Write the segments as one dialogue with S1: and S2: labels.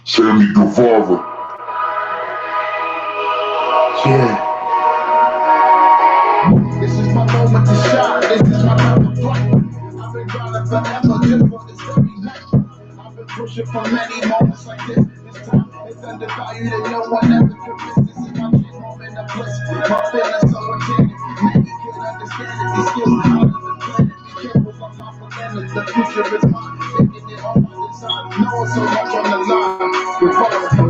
S1: Sammy Guevara. Yeah. This is my moment to shine. This is my time to flight. I've been grinding forever just for this very night. I've been pushing for many moments like this. This time it's undervalued and no one ever could miss. This is my chance, moment of bliss. My feelings so enchanted. Many could understand it. These skills out of the planet. Be careful of my forgetting. The future is mine. Taking it all by design. Knowing so much on the line.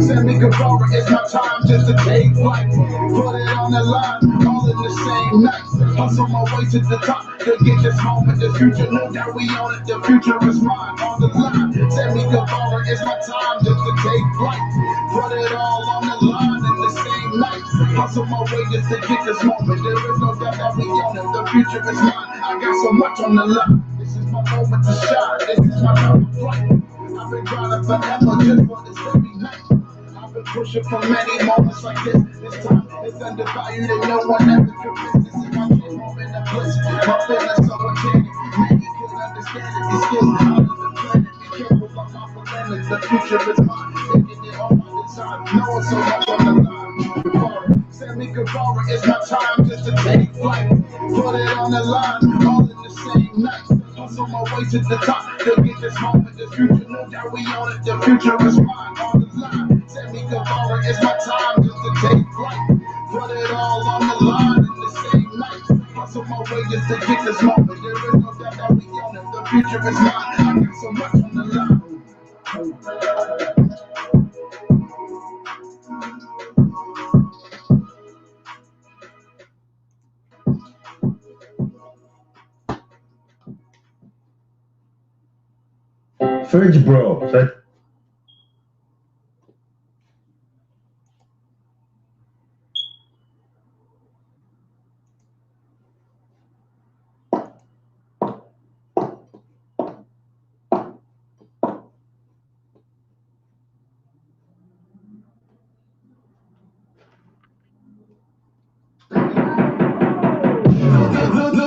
S1: Sammy Guevara, it's my time just to take flight. Put it on the line, all in the same night. Hustle my way to the top to get this moment. The future, no doubt we own it. The future is mine on the line. Sammy Guevara, it's my time just to take flight. Put it all on the line in the same night. Hustle my way just to get this moment. There is no doubt that we own it. The future is mine. I got so much on the line. This is my moment to shine. This is my time to flight. I've been grinding forever just for this very night. I've been pushing for many moments like this. This time it's undervalued and no one ever could miss. This is my chance, moment of bliss. My feelings so enchanted. Many could understand it. These skills out of the planet. Be careful of my forgetting. The future is mine. Taking it all by design. Knowing so much on the line. Sammy Guevara, it's my time just to take flight. Put it on the line, all in the same night. Hustle my way to the top to get this moment. The future, no doubt we own it. The future is mine on the line. Sammy Guevara, it's my time just to take flight. Put it all on the line in the same night. Hustle my way just to get this moment. There is no doubt that we own it. The future is mine. I got so much on the line.
S2: Fridge bro, that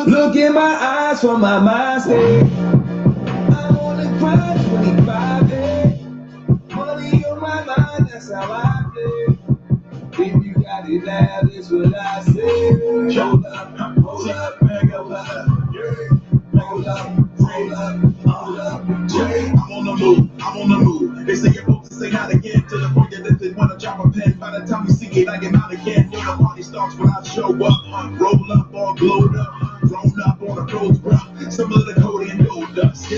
S3: Look in my eyes for my mind state. I'm on the grind 25 days. Money on my mind, that's how I play. If you got it now, this what I say. Hold up, hold up, back up, hold up, hold up, hold up.
S4: I'm on the move, I'm on the move. They say you're supposed to say not again to the point that they want to drop a pen. By the time you see it, I get out again. Know the party starts when I show up. Roll up, all glowed up. Grown up on the roads, bro. Some of the code and gold dust.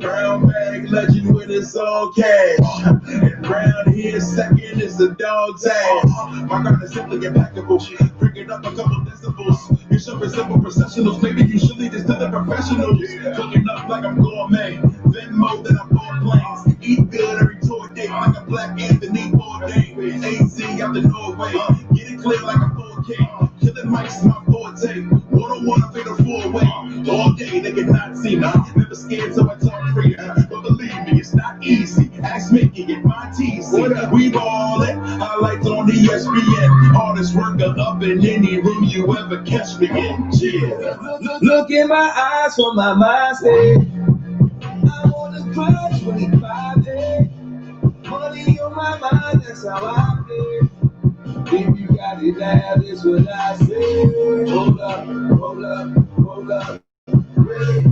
S4: Brown bag legend when it's all cash. And round here, second is the dog's ass. My grind is simply impeccable. Bringing up a couple decibels. You're showing simple processionals. Maybe you should lead this to the professionals. Cooking up like I'm gourmet. Venmo that I'm bought planes. Eat good every toy day like a Black Anthony Bourdain. AZ out the Norway. Get it clear like a 4K. Killing mics is my forte. One-on-one, I fade a four-way. All day, they cannot see me. Never scared, so I talk free. But believe me, it's not easy. Ask Mickey, get my TC. We ballin'. Highlights on ESPN. Hardest worker up in any room you ever catch me in. Yeah.
S3: Look in my eyes for my mind state. I'm on the grind 25 days. Money on my mind, that's how I play. If you got it now, this what I say. Hold up, hold up, hold up, wait.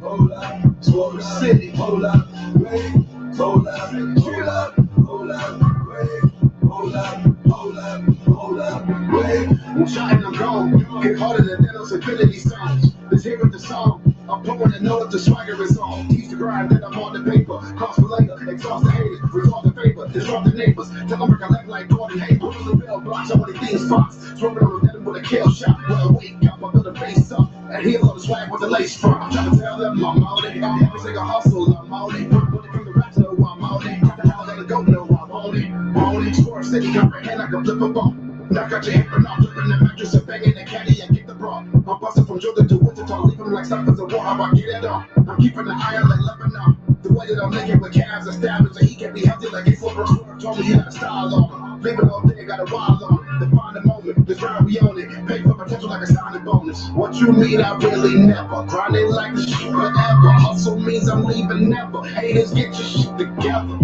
S3: Hold up, Smoke City, hold up, wait. Hold up, hold up, hold up, wait. Hold up, hold up, hold up, wait.
S1: I'm shouting, I'm gone. Get harder than Thanos' Infinity Stones. Let's hear it the song. I'm pulling the note if the swagger is on. Teach the grind, then I'm on the paper. Cost for later, exhaust the haters, resolve the favor, disrupt the neighbors. Tell them recollect like Gordon Haber. The bell blocks, so many things spots. Swerving on the dead with a kill shot. When I wake up, I build a base up. And heel on the swag with the lace front. I'm trying to tell them I'm on it. Every single hustle, I'm on it. When they bring the raps, know I'm on it. Got the hell gotta go, know I'm on it. On it, Score City, comprehend like a flip a bone. Knock out your apron off, flipping the mattress and banging the caddy and kick the bra. I'm busting from Jordan to Wichita, leave them like stoppers of war. How I get it on? I'm keeping the iron like Lebanon. The way that I'm making with calves established, so he can be healthy like a flipper. Told me he got a style on. Leave it all day, got a wild on. To find the moment. This round we own it. Pay for potential like a signing bonus. What you mean? I really never. Grinding like this shit forever. Hustle means I'm leaving never. Haters, get your shit together.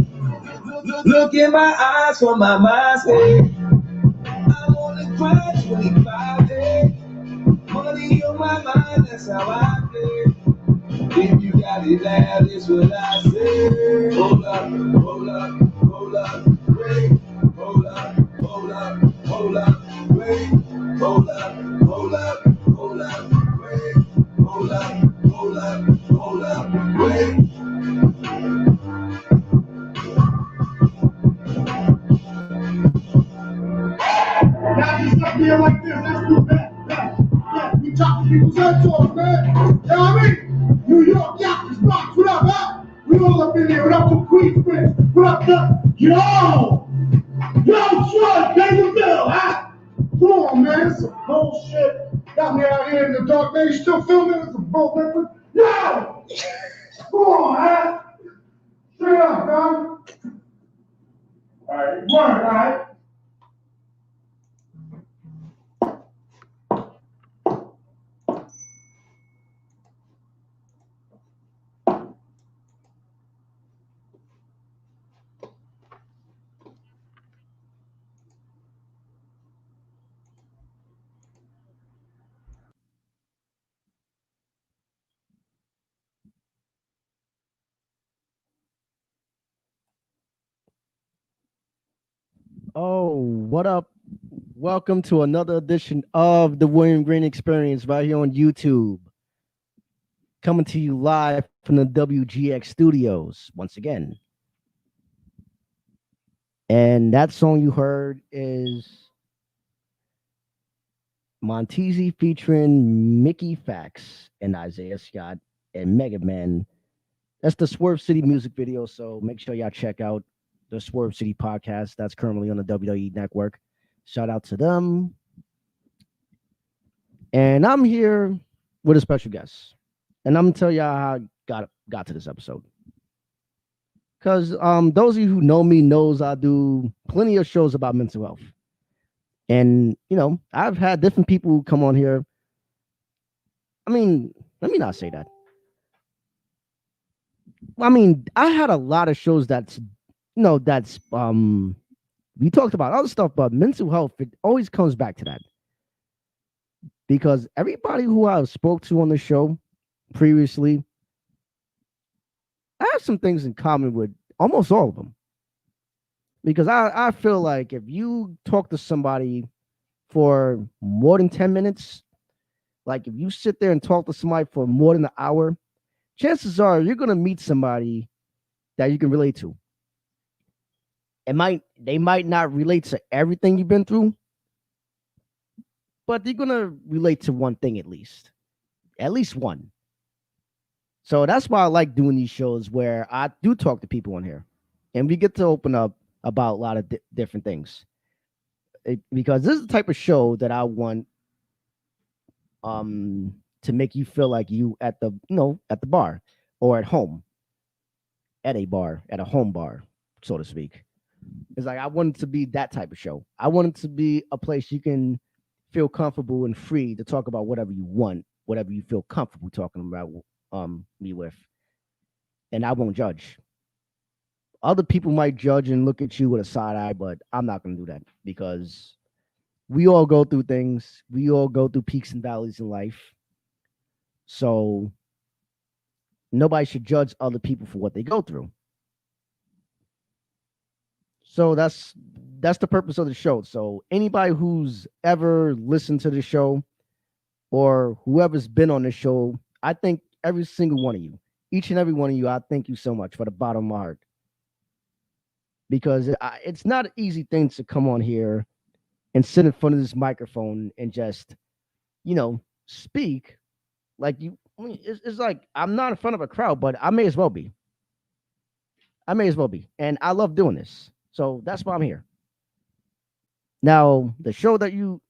S3: Look in my eyes for my mind state. I'm on the grind 25 days. Money on my mind, that's how I feel. If you got it loud, it's what I say. Hold up, hold up, hold up, wait. Hold up, hold up, hold up, wait. Hold up, hold up, hold up, wait. Hold up, hold up, hold up, wait.
S1: Y'all just up here like this. Let's do that. Yeah, we chopping people's heads off, man. You know what I mean? New York, Yonkers, Bronx, what up, huh? We all up in here. What up to Queensbridge? What up to Yo, Troy, pay the bill, huh? Come on, man. It's some bullshit. Got me out here in the dark, man. You still filming? It's some bullshit. Yo! Come on, huh? Straight up, dog. All right, word, all right?
S5: Oh, what up? Welcome to another edition of the William Green Experience right here on YouTube. Coming to you live from the WGX studios once again. And that song you heard is Montezi featuring Mickey Fax and Isaiah Scott and Mega Man. That's the Swerve City music video, so make sure y'all check out the Swerve City podcast that's currently on the WWE Network. Shout out to them. And I'm here with a special guest. And I'm gonna tell y'all how I got to this episode. Because those of you who know me knows I do plenty of shows about mental health. And, you know, I've had different people who come on here. I mean, let me not say that. I mean, I had a lot of shows that's we talked about other stuff, but mental health, it always comes back to that. Because everybody who I've spoke to on the show previously, I have some things in common with almost all of them. Because I feel like if you talk to somebody for more than 10 minutes, like if you sit there and talk to somebody for more than an hour, chances are you're going to meet somebody that you can relate to. They might not relate to everything you've been through, but they're going to relate to one thing at least one. So that's why I like doing these shows where I do talk to people on here and we get to open up about a lot of different things. Because this is the type of show that I want to make you feel like you at the bar or at home, at a home bar, so to speak. It's like I want it to be that type of show. I want it to be a place you can feel comfortable and free to talk about whatever you want, whatever you feel comfortable talking about me with. And I won't judge. Other people might judge and look at you with a side eye, but I'm not going to do that because we all go through things. We all go through peaks and valleys in life. So nobody should judge other people for what they go through. So that's the purpose of the show. So anybody who's ever listened to the show or whoever's been on the show, I thank every single one of you, each and every one of you. I thank you so much for the bottom of my heart, because it's not an easy thing to come on here and sit in front of this microphone and just, speak like you. I mean, it's like I'm not in front of a crowd, but I may as well be. And I love doing this. So that's why I'm here. Now, the show the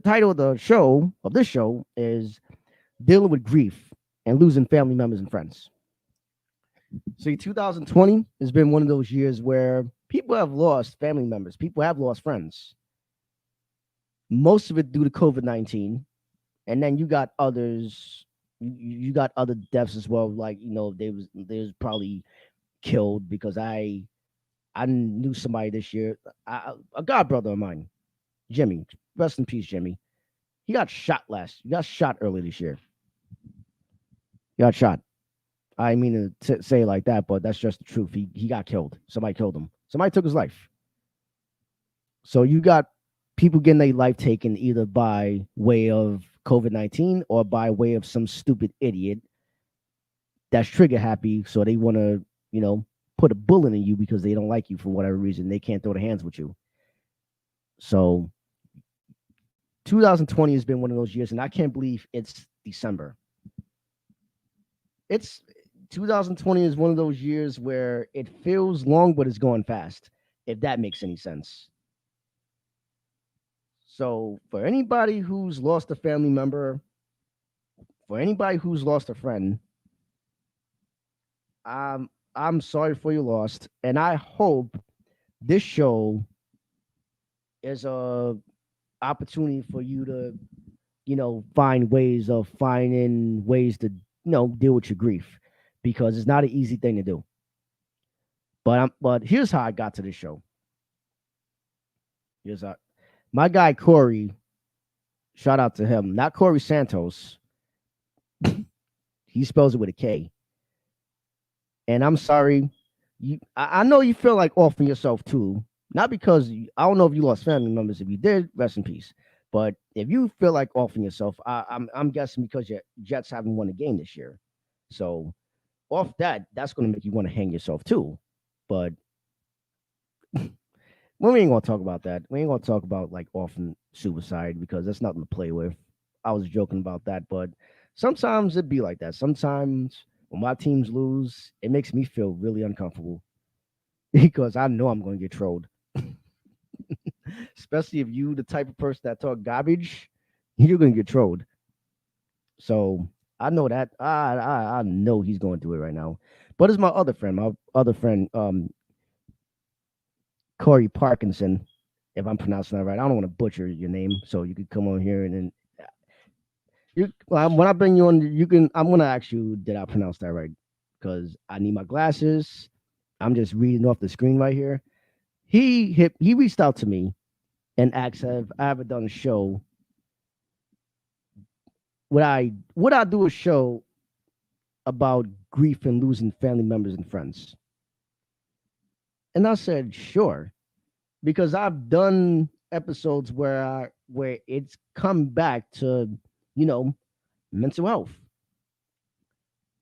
S5: title of this show is Dealing with Grief and Losing Family Members and Friends. See, 2020 has been one of those years where people have lost family members. People have lost friends. most of it due to COVID-19, and then you got others. You got other deaths as well. Like they was probably killed because I knew somebody this year, a god brother of mine, Jimmy. Rest in peace, Jimmy. He got shot early this year. He got shot. I mean to say it like that, but that's just the truth. He got killed. Somebody killed him. Somebody took his life. So you got people getting their life taken either by way of COVID-19 or by way of some stupid idiot that's trigger happy. So they want to, put a bullet in you because they don't like you for whatever reason. They can't throw their hands with you. So 2020 has been one of those years, and I can't believe it's December. It's 2020 is one of those years where it feels long, but it's going fast, if that makes any sense. So for anybody who's lost a family member, for anybody who's lost a friend, I'm sorry for your loss, and I hope this show is a opportunity for you to, find ways to, deal with your grief, because it's not an easy thing to do. But here's how I got to this show. Here's how my guy Corey, shout out to him, not Corey Santos. He spells it with a K. And I'm sorry, I know you feel like offing yourself too. Not because I don't know if you lost family members. If you did, rest in peace. But if you feel like offing yourself, I'm guessing because your Jets haven't won a game this year. So off that's going to make you want to hang yourself too. But we ain't gonna talk about that. We ain't gonna talk about like often suicide because that's nothing to play with. I was joking about that, but sometimes it be like that. Sometimes when my teams lose, it makes me feel really uncomfortable because I know I'm gonna get trolled. Especially if you the type of person that talk garbage, you're gonna get trolled. So I know that I know he's going through it right now. But it's my other friend, Corey Parkinson, if I'm pronouncing that right. I don't want to butcher your name, so you could come on here and then when I bring you on, you can. I'm gonna ask you, did I pronounce that right? Because I need my glasses. I'm just reading off the screen right here. He reached out to me and asked, "Have I ever done a show? Would I do a show about grief and losing family members and friends?" And I said, "Sure," because I've done episodes where it's come back to mental health.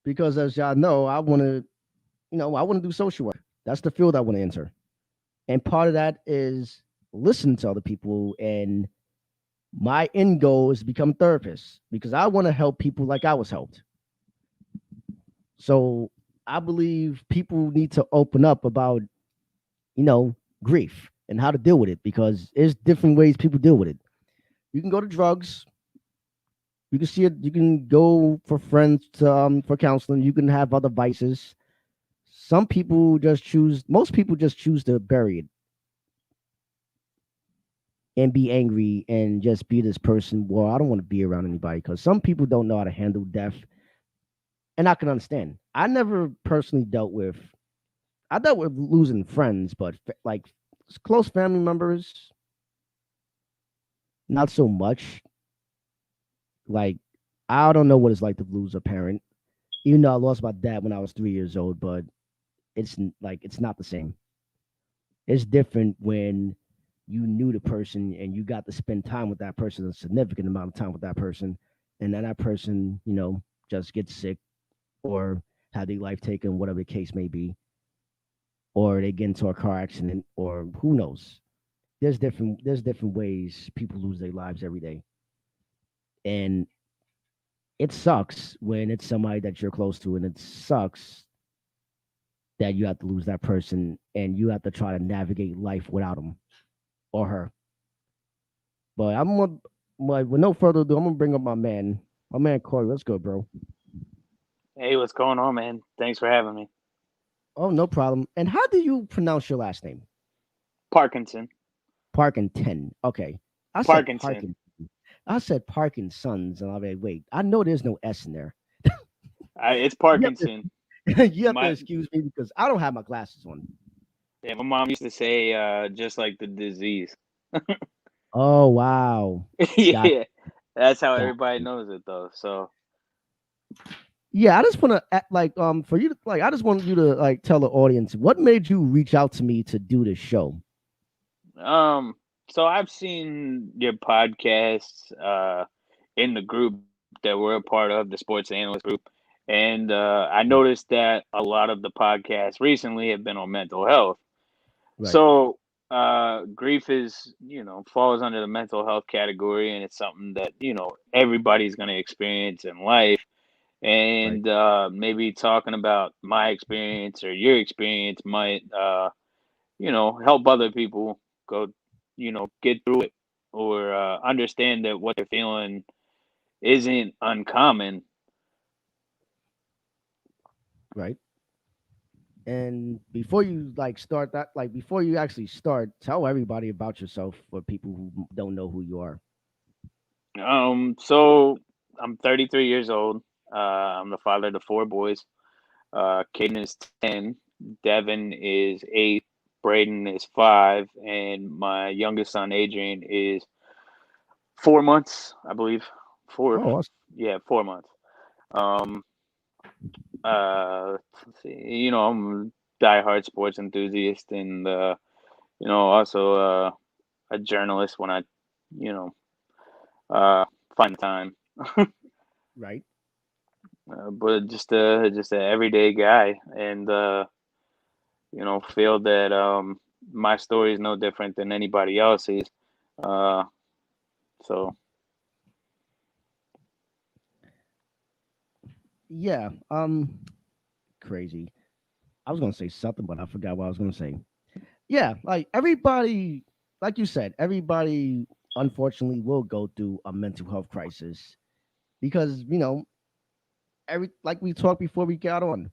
S5: Because as y'all know, I want to do social work. That's the field I want to enter. And part of that is listen to other people. And my end goal is to become a therapist because I want to help people like I was helped. So I believe people need to open up about, grief and how to deal with it because there's different ways people deal with it. You can go to drugs. You can see it. You can go for friends for counseling. You can have other vices. Most people just choose to bury it and be angry and just be this person. Well, I don't want to be around anybody because some people don't know how to handle death. And I can understand. I dealt with losing friends, but like close family members, not so much. Like, I don't know what it's like to lose a parent. Even though I lost my dad when I was 3 years old, but it's not the same. It's different when you knew the person and you got to spend time with that person, a significant amount of time with that person, and then that person, just gets sick or have their life taken, whatever the case may be, or they get into a car accident, or who knows. There's different ways people lose their lives every day. And it sucks when it's somebody that you're close to, and it sucks that you have to lose that person and you have to try to navigate life without him or her. But with no further ado, I'm gonna bring up my man Corey. Let's go, bro.
S6: Hey, what's going on, man? Thanks for having me.
S5: Oh, no problem. And how do you pronounce your last name?
S6: Parkinson.
S5: Parkinson. Okay. I said
S6: Parkinson.
S5: Parkin. I said Parkinson's, and I'm like, wait, I know there's no S in there.
S6: It's
S5: You have
S6: Parkinson.
S5: to, you have to
S6: My
S5: excuse me because I don't have my glasses on.
S6: Yeah, my mom used to say just like the disease.
S5: Oh wow, got
S6: Yeah, that's how
S5: got.
S6: everybody knows it though. So
S5: Yeah, I just want to like for you to like. I just want you to like tell the audience what made you reach out to me to do this show.
S6: um so I've seen your podcasts in the group that we're a part of, the sports analyst group. And I noticed that a lot of the podcasts recently have been on mental health.
S5: Right,
S6: So grief is, falls under the mental health category, and it's something that, everybody's going to experience in life.
S5: right,
S6: And maybe talking about my experience or your experience might, help other people go, get through it, or understand that what they're feeling isn't uncommon.
S5: right. And before you like start that, like before you actually start, tell everybody about yourself for people who don't know who you are.
S6: So I'm 33 years old. I'm the father of the four boys. Caden is 10, Devin is 8, Braden is 5, and my youngest son Adrian is 4 months, I believe. Four,
S5: Oh, awesome.
S6: yeah, 4 months. Um, let's see, I'm a diehard sports enthusiast, and also a journalist when I, you know, find the time.
S5: Right.
S6: But just a everyday guy, and feel that my story is no different than anybody else's. Uh, so
S5: Yeah. Crazy. I was gonna say something, but I forgot what I was gonna say. Yeah, like everybody, like you said, everybody unfortunately will go through a mental health crisis because every like we talked before we got on,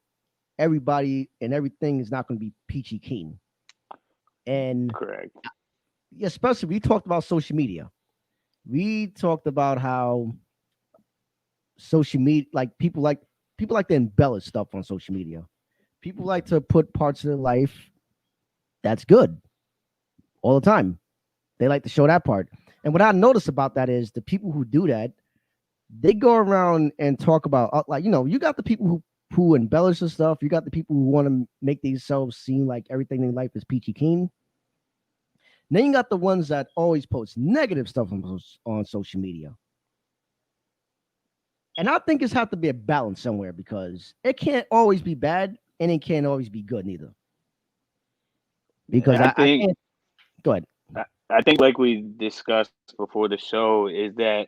S5: everybody and everything is not going to be peachy keen, and
S6: correct.
S5: especially we talked about social media. We talked about how social media, like people like to embellish stuff on social media. People like to put parts of their life that's good all the time. They like to show that part. And what I notice about that is the people who do that, they go around and talk about like you got the people who embellish the stuff. You got the people who want to make themselves seem like everything in life is peachy keen. Then you got the ones that always post negative stuff on social media. And I think it's have to be a balance somewhere because it can't always be bad and it can't always be good neither. Because
S6: And I
S5: I
S6: think
S5: can't go ahead.
S6: I think like we discussed before the show is that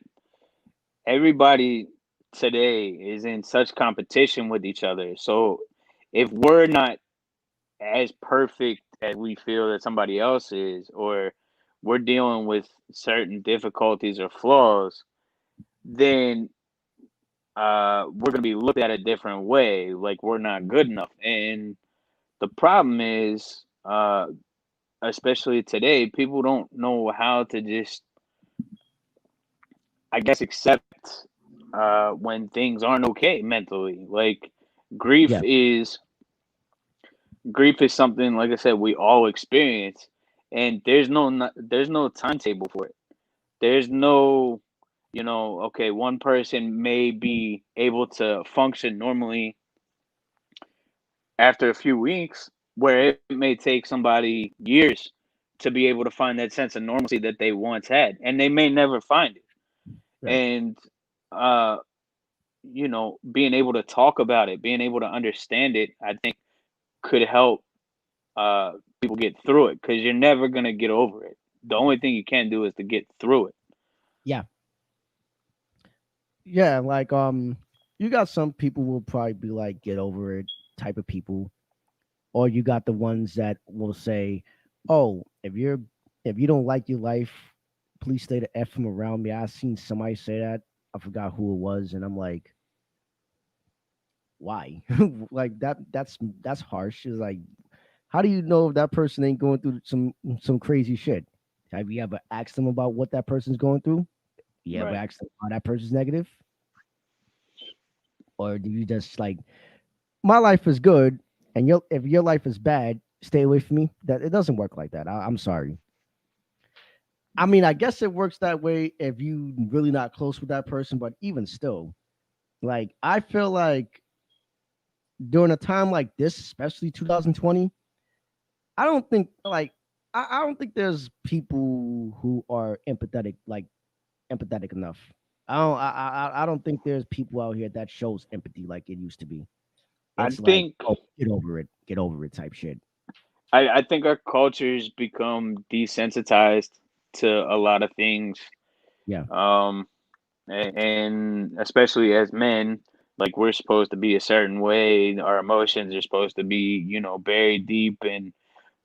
S6: everybody today is in such competition with each other. So if we're not as perfect as we feel that somebody else is, or we're dealing with certain difficulties or flaws, then we're going to be looked at a different way, like we're not good enough. And the problem is, especially today, people don't know how to just, I guess, accept when things aren't okay mentally. Like grief
S5: Yeah,
S6: is grief is something, like I said, we all experience, and there's no timetable for it. There's no, okay, one person may be able to function normally after a few weeks, where it may take somebody years to be able to find that sense of normalcy that they once had, and they may never find it.
S5: right.
S6: And uh, being able to talk about it, being able to understand it, I think could help uh, people get through it, because you're never gonna get over it. The only thing you can do is to get through it.
S5: Yeah. Yeah, like you got some people will probably be like get over it type of people, or you got the ones that will say, "Oh, if you don't like your life, please stay the f from around me." I seen somebody say that. I forgot who it was, and I'm like, why? Like that's harsh. It's like, how do you know if that person ain't going through some crazy shit? Have you ever asked them about what that person's going through? You ever
S6: Right.
S5: asked them how that person's negative? Or do you just like, my life is good, and if your life is bad, stay away from me? That it doesn't work like that. I'm sorry. I mean, I guess it works that way if you really not close with that person, but even still, like I feel like during a time like this, especially 2020, I don't think like I don't think there's people who are empathetic enough. I don't think there's people out here that shows empathy like it used to be.
S6: I
S5: It's like,
S6: think
S5: oh, get over it type shit.
S6: I think our culture's become desensitized to a lot of things.
S5: Yeah,
S6: Um, and especially as men, like we're supposed to be a certain way. Our emotions are supposed to be, buried deep, and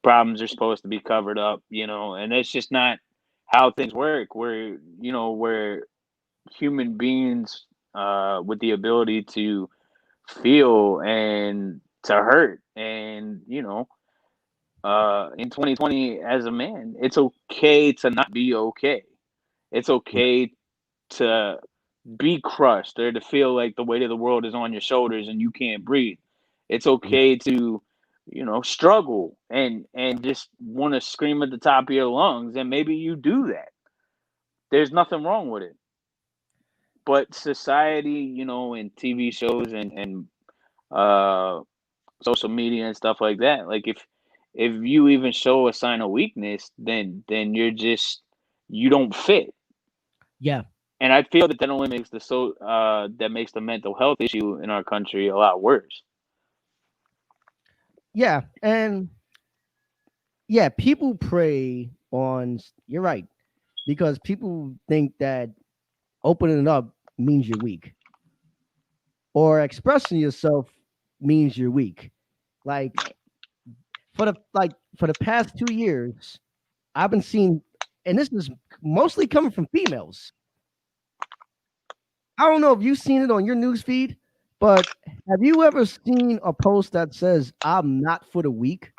S6: problems are supposed to be covered up. And it's just not how things work. We're human beings with the ability to feel and to hurt, and in 2020 as a man, it's okay to not be okay. It's
S5: yeah,
S6: okay to be crushed or to feel like the weight of the world is on your shoulders and you can't breathe. It's
S5: yeah,
S6: okay to, struggle and just want to scream at the top of your lungs, and maybe you do that. There's nothing wrong with it. But society, and TV shows and uh social media and stuff like that, like if you even show a sign of weakness, then you don't fit.
S5: yeah,
S6: And I feel that only makes that makes the mental health issue in our country a lot worse.
S5: yeah, and yeah. People prey on. You're right, because people think that opening up means you're weak, or expressing yourself means you're weak. Like for the past 2 years, I've been seeing, and this is mostly coming from females. I don't know if you've seen it on your news feed, but have you ever seen a post that says "I'm not for the weak"?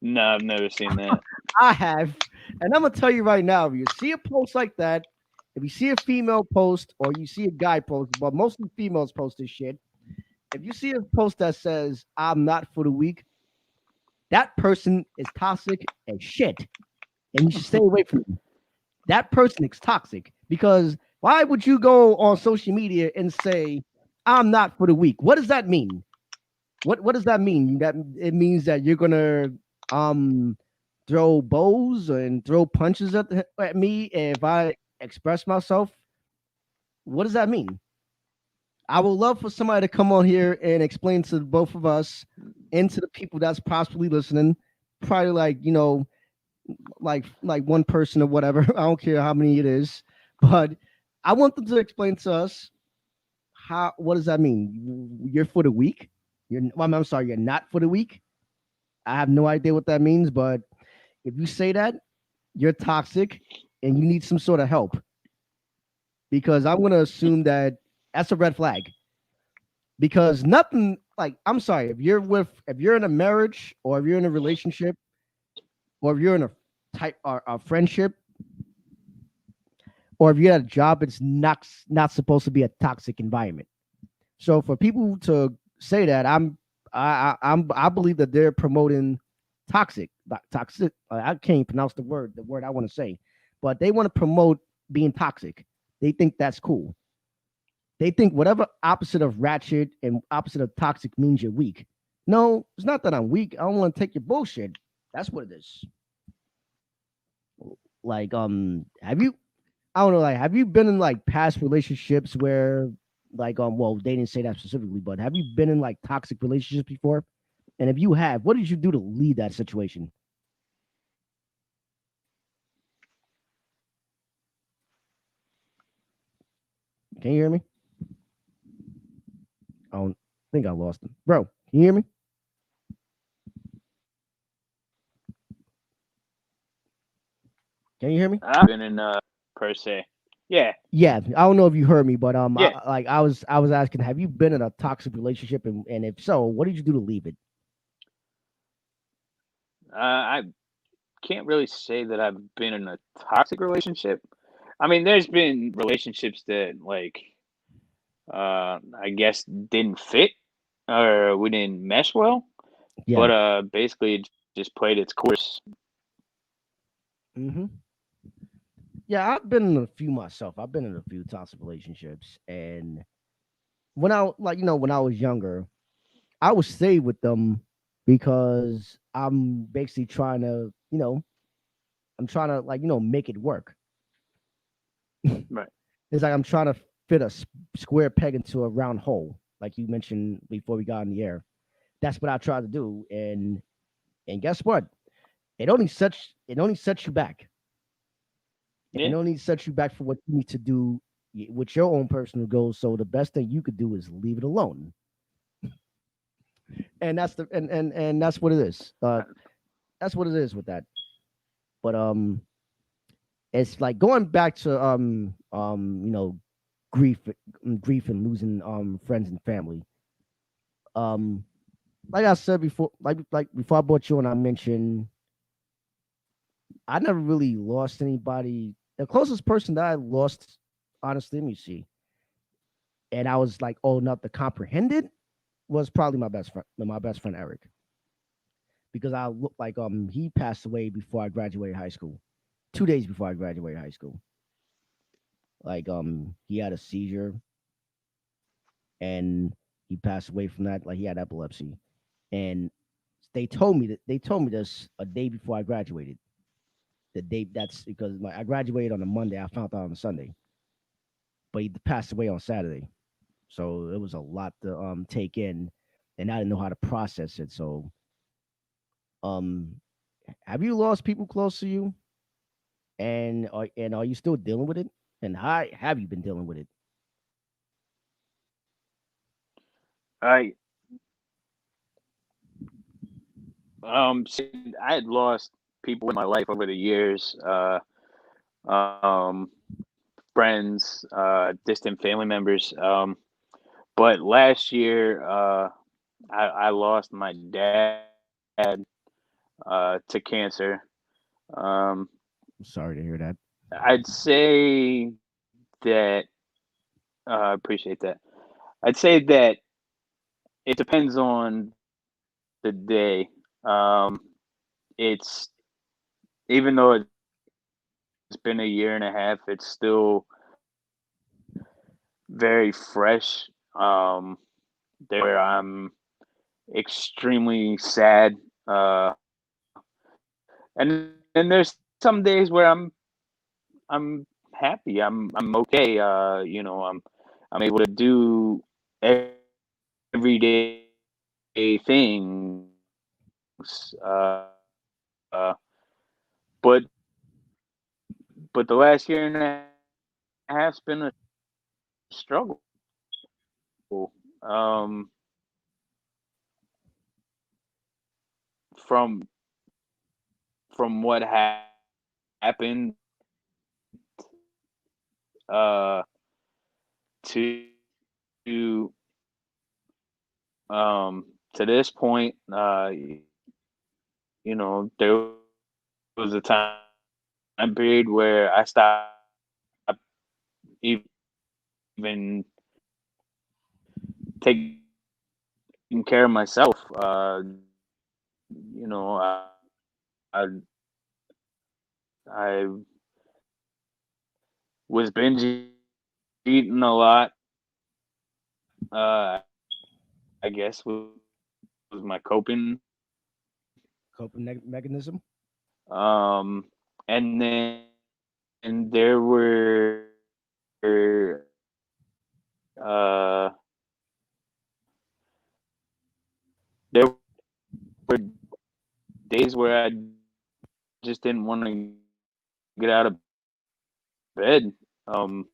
S6: No, I've never seen that.
S5: I have, and I'm gonna tell you right now: if you see a post like that, if you see a female post or you see a guy post, but mostly females post this shit. If you see a post that says "I'm not for the weak," that person is toxic as shit, and you should stay away from them. That person is toxic because why would you go on social media and say I'm not for the weak? What does that mean? What does that mean? That it means that you're gonna um throw bows and throw punches at me if I express myself. What does that mean? I would love for somebody to come on here and explain to both of us and to the people that's possibly listening. Probably like like one person or whatever. I don't care how many it is, but I want them to explain to us how. What does that mean? You're for the weak. I'm sorry. You're not for the weak. I have no idea what that means, but if you say that, you're toxic and you need some sort of help because I'm going to assume that that's a red flag because nothing like I'm sorry if you're in a marriage or if you're in a relationship or if you're in a type or a friendship or if you're at a job, it's not supposed to be a toxic environment. So for people to say that, I believe that they're promoting toxic. I can't pronounce the word I want to say, but they want to promote being toxic. They think that's cool. They think whatever opposite of ratchet and opposite of toxic means you're weak. No, it's not that I'm weak. I don't want to take your bullshit. That's what it is. Like, have you? I don't know. Like, have you been in like past relationships where, like, well, they didn't say that specifically, but have you been in like toxic relationships before? And if you have, what did you do to leave that situation? Can you hear me? I don't think I lost him, bro. Can you hear me? Can you hear me?
S6: I've been in per se. Yeah,
S5: Yeah, I don't know if you heard me, but
S6: yeah.
S5: I was asking, have you been in a toxic relationship, and if so, what did you do to leave it?
S6: I can't really say that I've been in a toxic relationship. I mean, there's been relationships that like I guess didn't fit or we didn't mesh well,
S5: Yeah.
S6: but basically it just played its course.
S5: Hmm. Yeah, I've been in a few myself. I've been in a few toxic relationships, and when I like when I was younger, I would stay with them because I'm basically trying to I'm trying to make it work.
S6: Right.
S5: It's like I'm trying to fit a square peg into a round hole, like you mentioned before we got in the air. That's what I try to do, and guess what? It only sets you back. It
S6: Yeah.
S5: only sets you back for what you need to do with your own personal goals. So the best thing you could do is leave it alone, and that's what it is. That's what it is with that. But it's like going back to grief, grief and losing friends and family. Um, like I said before, like before I brought you on, I mentioned I never really lost anybody. The closest person that I lost, honestly, let me see, and I was like old enough to comprehend it was probably my best friend Eric, because I looked like he passed away before I graduated high school, 2 days before I graduated high school. Like he had a seizure and he passed away from that. Like he had epilepsy, and they told me this a day before I graduated. The day that's because I graduated on a Monday. I found out on a Sunday, but he passed away on Saturday. So it was a lot to take in, and I didn't know how to process it. So um, have you lost people close to you, and are you still dealing with it? And how have you been dealing with it?
S6: I I had lost people in my life over the years, um, friends, distant family members. But last year, I lost my dad to cancer. Um,
S5: Sorry to hear that.
S6: I'd say that I appreciate that. I'd say that it depends on the day. It's even though it's been a year and a half, it's still very fresh. There, I'm extremely sad, and then there's some days where I'm happy. I'm okay. I'm able to do everyday things. But the last year and a half's been a struggle. Um, from what happened uh to to this point, there was a time period where I stopped even taking care of myself. You know, I I was binge eating a lot. Uh, I guess was my coping.
S5: Coping mechanism.
S6: Um, and then there were uh there were days where I just didn't want to get out of bed. Um,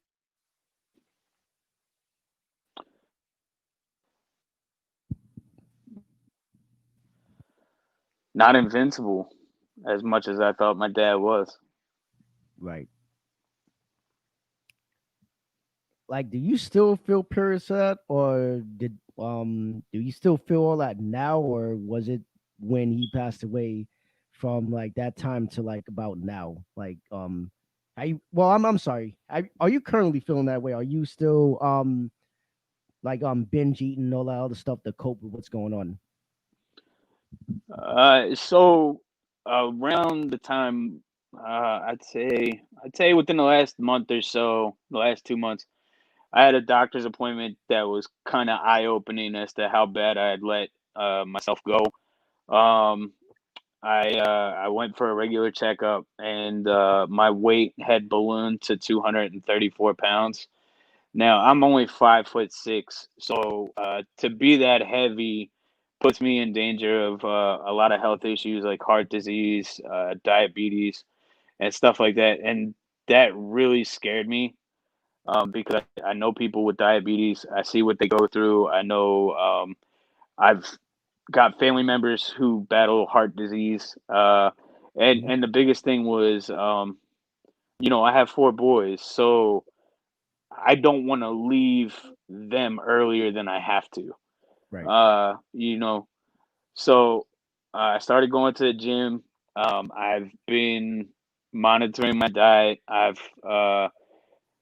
S6: not invincible as much as I thought my dad was.
S5: Right. Like, do you still feel periods of that, or do you still feel all that now, or was it when he passed away from like that time to like about now? Like, I'm sorry. Are you currently feeling that way? Are you still like binge eating and all that other stuff to cope with what's going on?
S6: So around the time, I'd say within the last month or so, the last 2 months, I had a doctor's appointment that was kind of eye opening as to how bad I had let myself go. Um, I went for a regular checkup, and my weight had ballooned to 234 pounds. Now I'm only 5'6", so to be that heavy puts me in danger of a lot of health issues like heart disease, diabetes, and stuff like that. And that really scared me because I know people with diabetes. I see what they go through. I know I've got family members who battle heart disease.
S5: Mhm.
S6: And the biggest thing was, I have four boys, so I don't want to leave them earlier than I have to.
S5: Right.
S6: Uh, you know, so I started going to the gym. I've been monitoring my diet.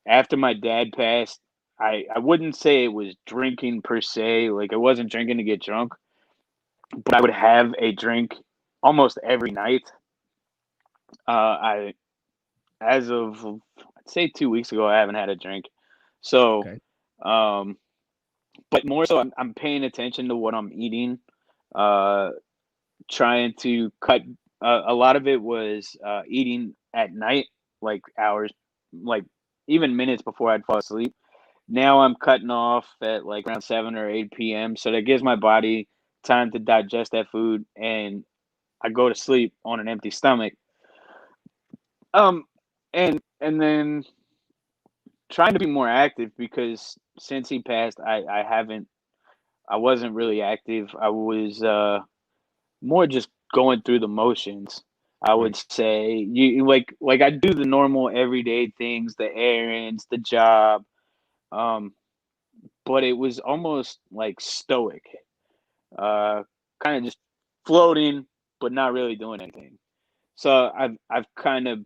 S6: After my dad passed, I wouldn't say it was drinking per se. Like I wasn't drinking to get drunk, but I would have a drink almost every night. I as of I'd say 2 weeks ago, I haven't had a drink. So,
S5: Okay.
S6: um, but more so, I'm paying attention to what I'm eating. Uh, Trying to cut. A lot of it was eating at night, like hours, like even minutes before I'd fall asleep. Now I'm cutting off at like around 7 or 8 p.m. So that gives my body time to digest that food, and I go to sleep on an empty stomach. Um, and then trying to be more active because since he passed, I wasn't really active. I was more just going through the motions. I would
S5: Right.
S6: say like I do the normal everyday things, the errands, the job, um, but it was almost like stoic, uh, kind of just floating, but not really doing anything. So I've kind of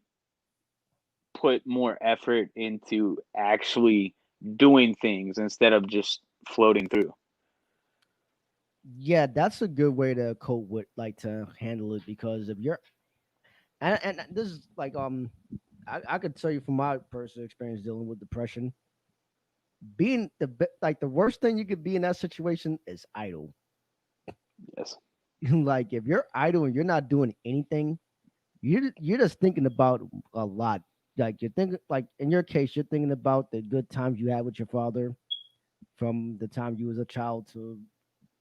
S6: put more effort into actually doing things instead of just floating through.
S5: Yeah, that's a good way to cope with, like, to handle it, because if you're and this is like I could tell you from my personal experience dealing with depression, being like the worst thing you could be in that situation is idle.
S6: Yes.
S5: Like if you're idle and you're not doing anything, you're just thinking about a lot. Like you're thinking, like in your case, you're thinking about the good times you had with your father from the time you was a child to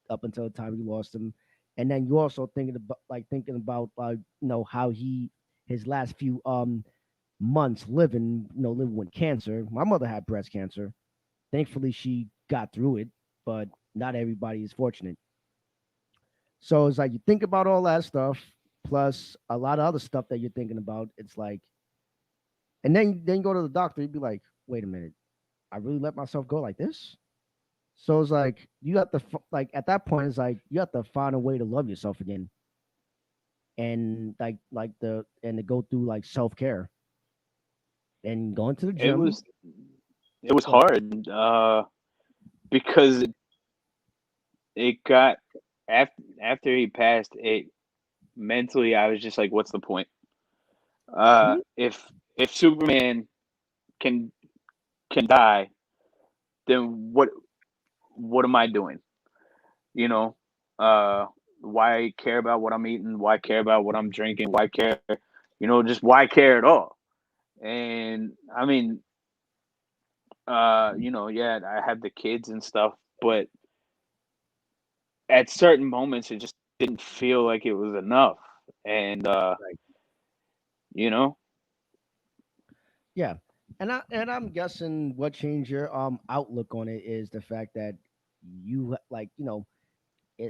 S5: up until the time you lost him, and then you also thinking about how his last few months living with cancer. My mother had breast cancer. Thankfully, she got through it, but not everybody is fortunate. So it's like you think about all that stuff, plus a lot of other stuff that you're thinking about. It's like, and then you go to the doctor, you'd be like, wait a minute, I really let myself go like this? So it's like you have to like at that point, it's like you have to find a way to love yourself again, and to go through like self care and going to the
S6: It
S5: gym.
S6: was it was
S5: Go ahead.
S6: hard because it got after he passed. It mentally, I was just like, "What's the point?
S5: Mhm.
S6: If Superman can can die, then what am I doing? You know, uh, why care about what I'm eating? Why care about what I'm drinking? Why care? Just why care at all? And I mean, yeah, I have the kids and stuff, but at certain moments, it just didn't feel like it was enough. And
S5: Right.
S6: you know,
S5: Yeah, and I'm guessing what changed your outlook on it is the fact that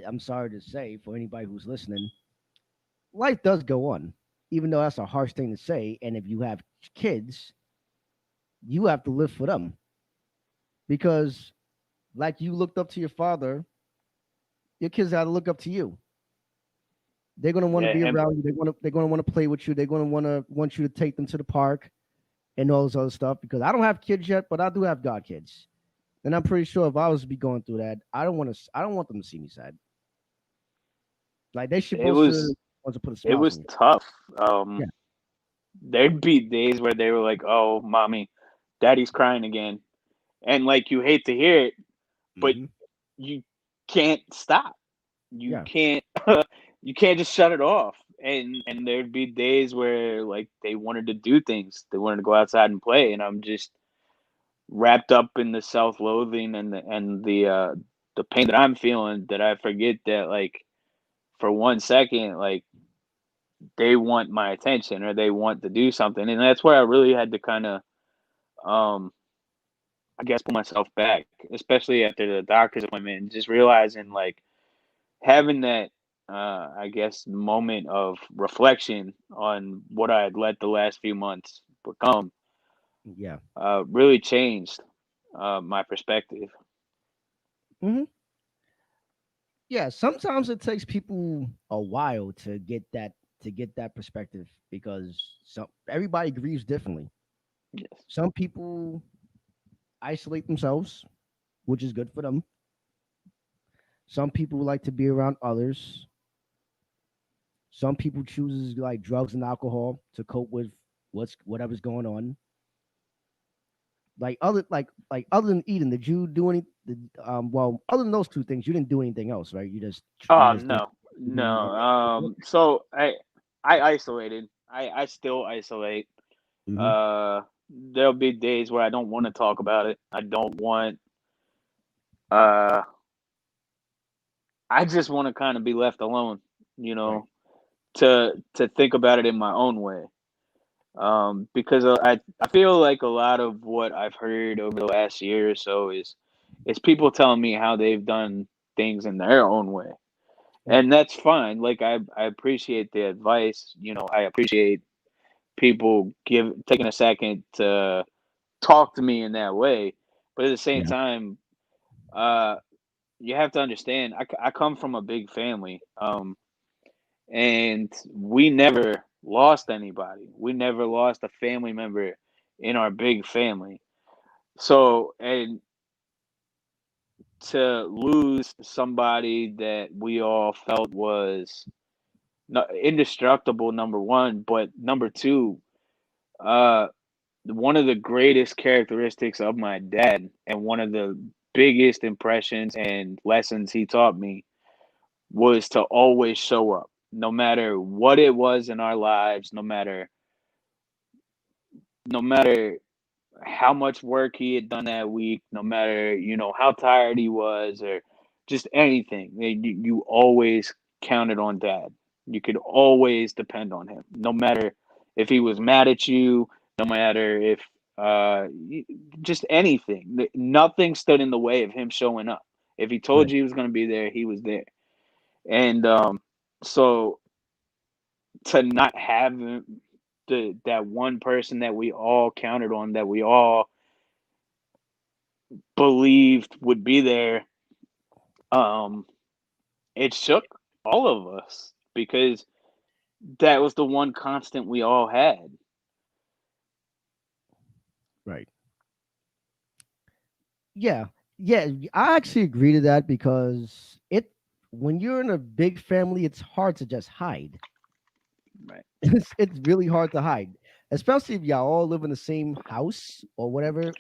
S5: I'm sorry to say for anybody who's listening, life does go on, even though that's a harsh thing to say. And if you have kids, you have to live for them because, like you looked up to your father, your kids got to look up to you. They're gonna want
S6: Yeah,
S5: to be
S6: and
S5: around you. They're gonna want to play with you. They're gonna want you to take them to the park and all this other stuff. Because I don't have kids yet, but I do have godkids, and I'm pretty sure if I was to be going through that, I don't want them to see me sad. Like they
S6: it
S5: supposed
S6: was
S5: to want to put a
S6: it
S5: smile
S6: was
S5: on me.
S6: tough.
S5: Yeah.
S6: There'd be days where they were like, "Oh, mommy, daddy's crying again," and like you hate to hear it, but
S5: Hmm.
S6: you can't stop. You
S5: Yeah.
S6: can't you can't just shut it off. And there'd be days where like they wanted to do things. They wanted to go outside and play, and I'm just wrapped up in the self-loathing and the pain that I'm feeling that I forget that like for 1 second like they want my attention or they want to do something. And that's where I really had to kind of um I guess pull myself back, especially after the doctor's appointment and just realizing like having that I guess moment of reflection on what I had let the last few months become
S5: Yeah.
S6: really changed my perspective.
S5: Hmm. Yeah. Sometimes it takes people a while to get that perspective because everybody grieves differently.
S6: Yes.
S5: Some people isolate themselves, which is good for them. Some people like to be around others. Some people chooses like drugs and alcohol to cope with whatever's going on. Like other than eating, did you do any? Well, other than those two things, you didn't do anything else, right? You
S6: Oh
S5: just did
S6: no, no.
S5: eating and
S6: So I isolated. I still isolate.
S5: mm-hmm.
S6: There'll be days where I don't want to talk about it. I don't want. Uh, I just want to kind of be left alone. You
S5: Right.
S6: know, to think about it in my own way. Because I feel like a lot of what I've heard over the last year or so is people telling me how they've done things in their own way.
S5: Yeah.
S6: And that's fine. Like I appreciate the advice. You know, I appreciate people give taking a second to talk to me in that way. But at the same
S5: Yeah.
S6: time, uh, you have to understand. I come from a big family, and we never lost anybody. We never lost a family member in our big family. So, and to lose somebody that we all felt was indestructible, number one, but number two, uh, one of the greatest characteristics of my dad and one of the biggest impressions and lessons he taught me was to always show up no matter what it was in our lives, no matter how much work he had done that week, no matter how tired he was or just anything. You always counted on dad. You could always depend on him, no matter if he was mad at you, no matter if just anything. Nothing stood in the way of him showing up. If he told
S5: Right.
S6: you he was going to be there, he was there. And so to not have that one person that we all counted on, that we all believed would be there, um, it shook all of us because that was the one constant we all had.
S5: Right. Yeah. Yeah. I actually agree to that because when you're in a big family, it's hard to just hide.
S6: Right.
S5: It's really hard to hide, especially if y'all all live in the same house or whatever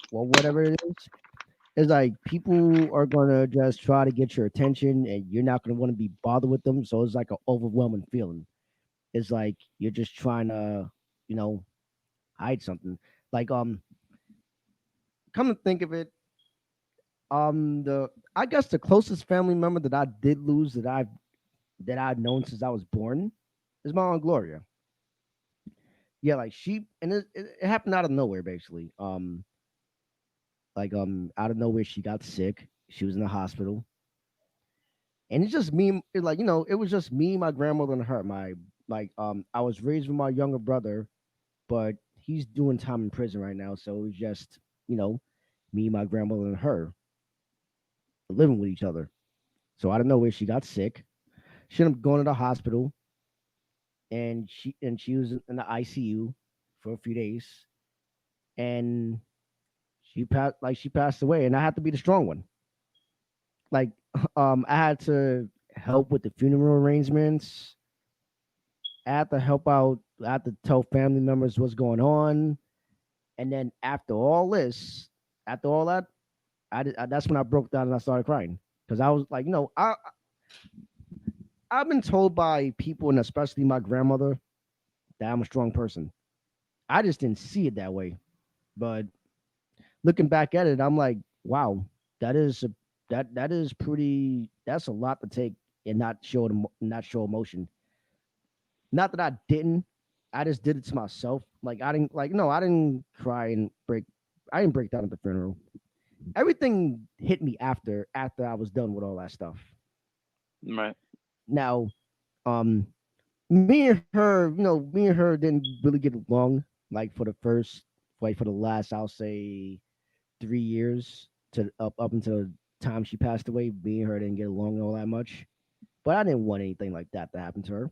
S5: it is. It's like people are gonna just try to get your attention, and you're not gonna want to be bothered with them. So it's like an overwhelming feeling. It's like you're just trying to, you know, hide something. Like come to think of it, the I guess the closest family member that I did lose that I've known since I was born is my aunt Gloria. Yeah, like it happened out of nowhere, basically. Out of nowhere, she got sick. She was in the hospital, and it's just me. It was just me, my grandmother, and her. I was raised with my younger brother, but he's doing time in prison right now, so it was just me, my grandmother, and her living with each other. So I don't know where she got sick. She ended up going to the hospital. and she was in the ICU for a few days, and she passed away, and I had to be the strong one. Like, I had to help with the funeral arrangements. I had to help out. I had to tell family members what's going on, and then after all that, that's when I broke down and I started crying because I was like, I've been told by people and especially my grandmother that I'm a strong person. I just didn't see it that way. But looking back at it, I'm like, wow, that is a, that is pretty. That's a lot to take and not show emotion. Not that I didn't. I just did it to myself. Like I didn't like no, I didn't cry and break. I didn't break down at the funeral. Everything hit me after I was done with all that stuff.
S6: Right.
S5: Now, um, me and her didn't really get along. Like for the last, I'll say 3 years to up until the time she passed away. Me and her didn't get along all that much. But I didn't want anything like that to happen to her,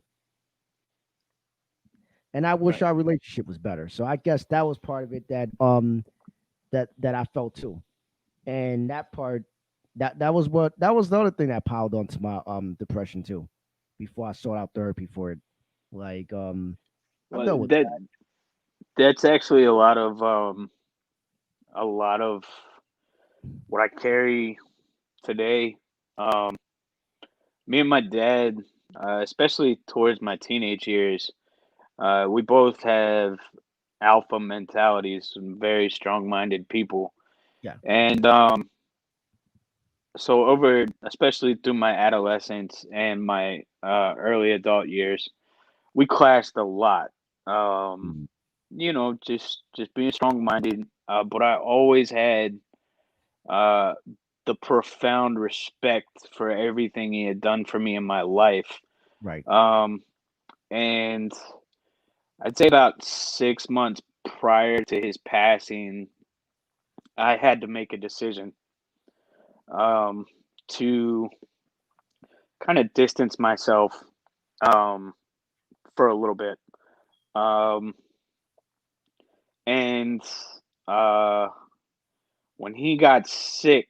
S5: and I wish
S6: Right.
S5: our relationship was better. So I guess that was part of it that I felt too, and that part that was the other thing that piled onto my depression too. Before I sought out therapy for it, like I'm
S6: Well,
S5: done with
S6: that's actually a lot of what I carry today. Um, Me and my dad, especially towards my teenage years, we both have alpha mentalities, some very strong-minded people,
S5: yeah,
S6: and so over, especially through my adolescence and my early adult years, we clashed a lot. Um,
S5: mm,
S6: just being strong-minded, but I always had uh, the profound respect for everything he had done for me in my life.
S5: right,
S6: Um, and I'd say about 6 months prior to his passing, I had to make a decision um, to kind of distance myself um, for a little bit. Um, and uh, when he got sick,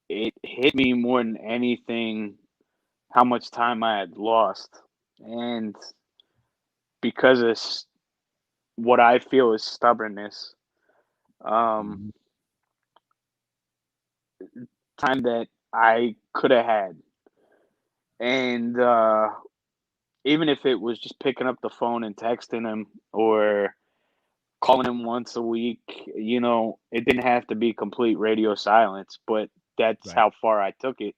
S6: it hit me more than anything how much time I had lost. And because of what I feel is stubbornness, um,
S5: mhm,
S6: time that I could have had. And even if it was just picking up the phone and texting him or calling him once a week, it didn't have to be complete radio silence, but that's
S5: right.
S6: how far I took it.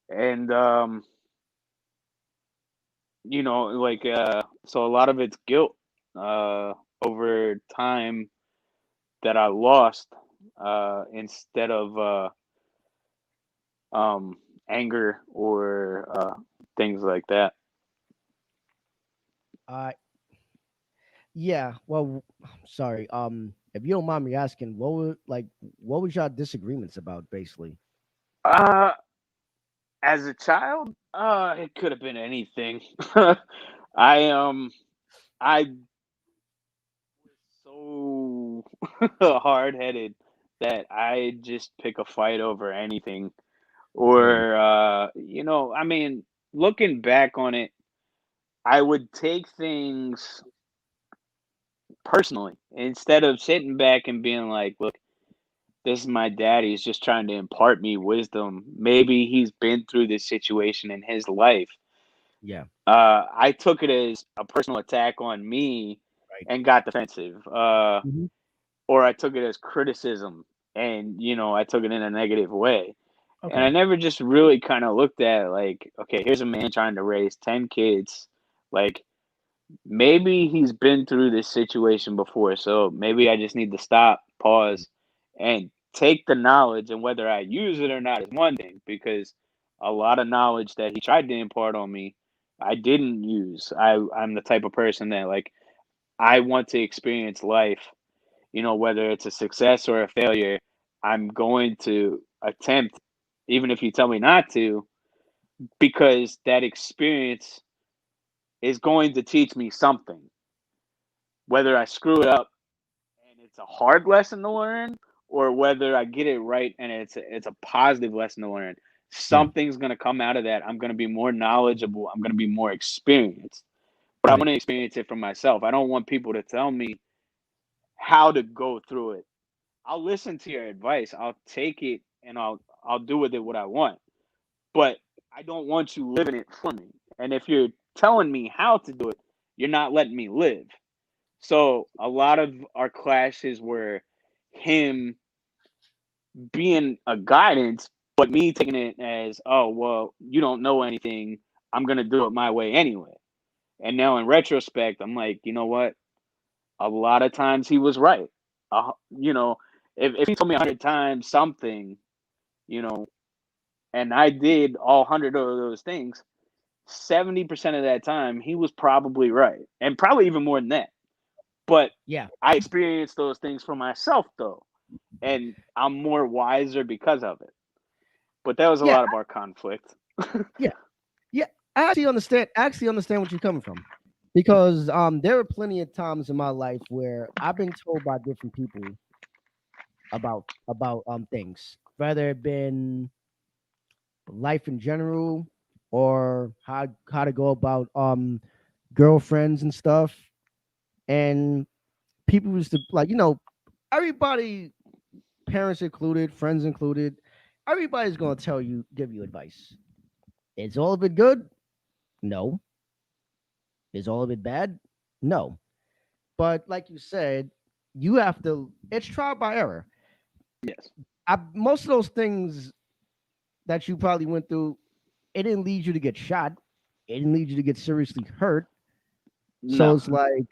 S6: And, so a lot of it's guilt over time that I lost instead of um, anger or things like that.
S5: Uh, yeah. Well, sorry. If you don't mind me asking, what was your disagreements about, basically?
S6: Uh, as a child, it could have been anything. I I was so hard headed that I just pick a fight over anything.
S5: Mm,
S6: Or I mean, looking back on it, I would take things personally instead of sitting back and being like, look, this is my dad. He's just trying to impart me wisdom. Maybe he's been through this situation in his life.
S5: yeah.
S6: I took it as a personal attack on me
S5: Right.
S6: and got defensive.
S5: Hmm.
S6: Or I took it as criticism and, I took it in a negative way. And I
S5: Okay.
S6: never just really kind of looked at it like, okay, here's a man trying to raise 10 kids. Like, maybe he's been through this situation before. So maybe I just need to stop, pause, and take the knowledge. And whether I use it or not is one thing, because a lot of knowledge that he tried to impart on me, I didn't use. I'm the type of person that, like, I want to experience life, whether it's a success or a failure. I'm going to attempt, even if you tell me not to, because that experience is going to teach me something. Whether I screw it up and it's a hard lesson to learn, or whether I get it right and it's a positive lesson to learn,
S5: Yeah.
S6: something's going to come out of that. I'm going to be more knowledgeable. I'm going to be more experienced. But I
S5: Right.
S6: want to experience it for myself. I don't want people to tell me how to go through it. I'll listen to your advice. I'll take it and I'll do with it what I want. But I don't want you living it for me. And if you're telling me how to do it, you're not letting me live. So a lot of our clashes were him being a guidance, but me taking it as, oh, well, you don't know anything. I'm going to do it my way anyway. And now in retrospect, I'm like, you know what? A lot of times he was right. You know, if he told me 100 times something, you know, and I did all 100 of those things, 70% of that time he was probably right, and probably even more than that. But
S5: Yeah.
S6: I experienced those things for myself though, and I'm more wiser because of it. But that was a
S5: Yeah.
S6: lot of our conflict.
S5: Yeah. Yeah. I actually understand what you're coming from. Because there are plenty of times in my life where I've been told by different people about things, whether it been life in general or how to go about girlfriends and stuff. And people used to like, everybody, parents included, friends included, everybody's gonna give you advice. Is all of it good? No. Is all of it bad? No. But like you said, you have to. It's trial by error.
S6: Yes.
S5: Most of those things that you probably went through, it didn't lead you to get shot. It didn't lead you to get seriously hurt. So
S6: No.
S5: it's like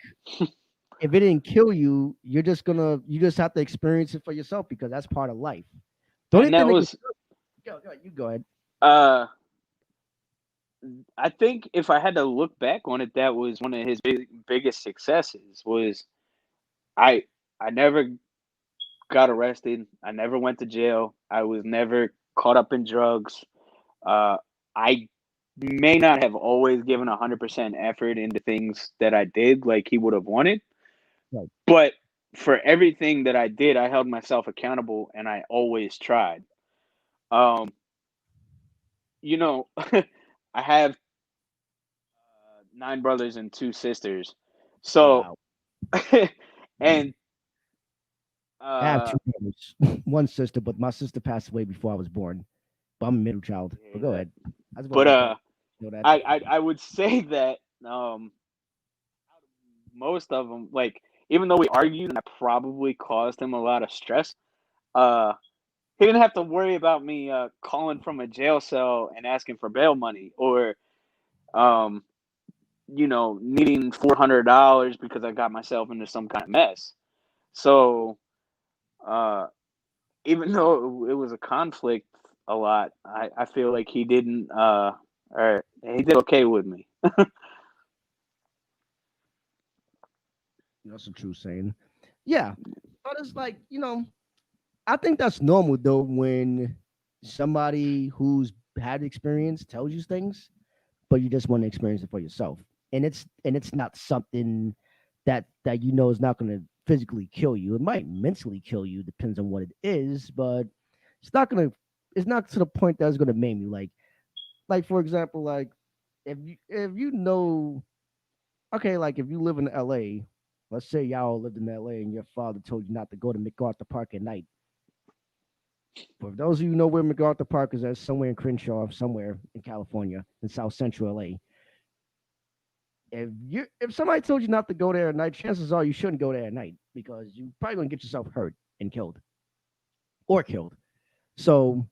S5: if it didn't kill you, you just have to experience it for yourself because that's part of life. The only
S6: And
S5: thing
S6: that
S5: that can
S6: was
S5: you go ahead.
S6: uh I think if I had to look back on it, that was one of his biggest successes was I I never got arrested. I never went to jail. I was never caught up in drugs. Uh, I may not have always given 100% effort into things that I did like he would have wanted,
S5: Right.
S6: but for everything that I did, I held myself accountable and I always tried. Um, you know, I have 9 brothers and 2 sisters. So,
S5: Wow.
S6: and
S5: I have
S6: uh,
S5: two brothers, one sister, but my sister passed away before I was born. But I'm a middle child. But go ahead. I just want
S6: but
S5: to let that know that.
S6: I would say that most of them, like, even though we argued and I probably caused him a lot of stress, uh, he didn't have to worry about me calling from a jail cell and asking for bail money or, um, needing $400 because I got myself into some kind of mess. So, uh, even though it was a conflict a lot, I feel like he didn't, or he did okay with me.
S5: That's a true saying. Yeah. But it's like, I think that's normal though when somebody who's had experience tells you things, but you just want to experience it for yourself. And it's not something that is not going to physically kill you. It might mentally kill you, depends on what it is, but it's not going to it's not to the point that's going to maim you. Like for example, like if you know, okay, like if you live in LA, let's say y'all lived in LA and your father told you not to go to MacArthur Park at night. For those of you who know where MacArthur Park is, that's somewhere in Crenshaw, somewhere in California, in South Central LA. If somebody told you not to go there at night, chances are you shouldn't go there at night because you probably gonna get yourself hurt and killed or killed. So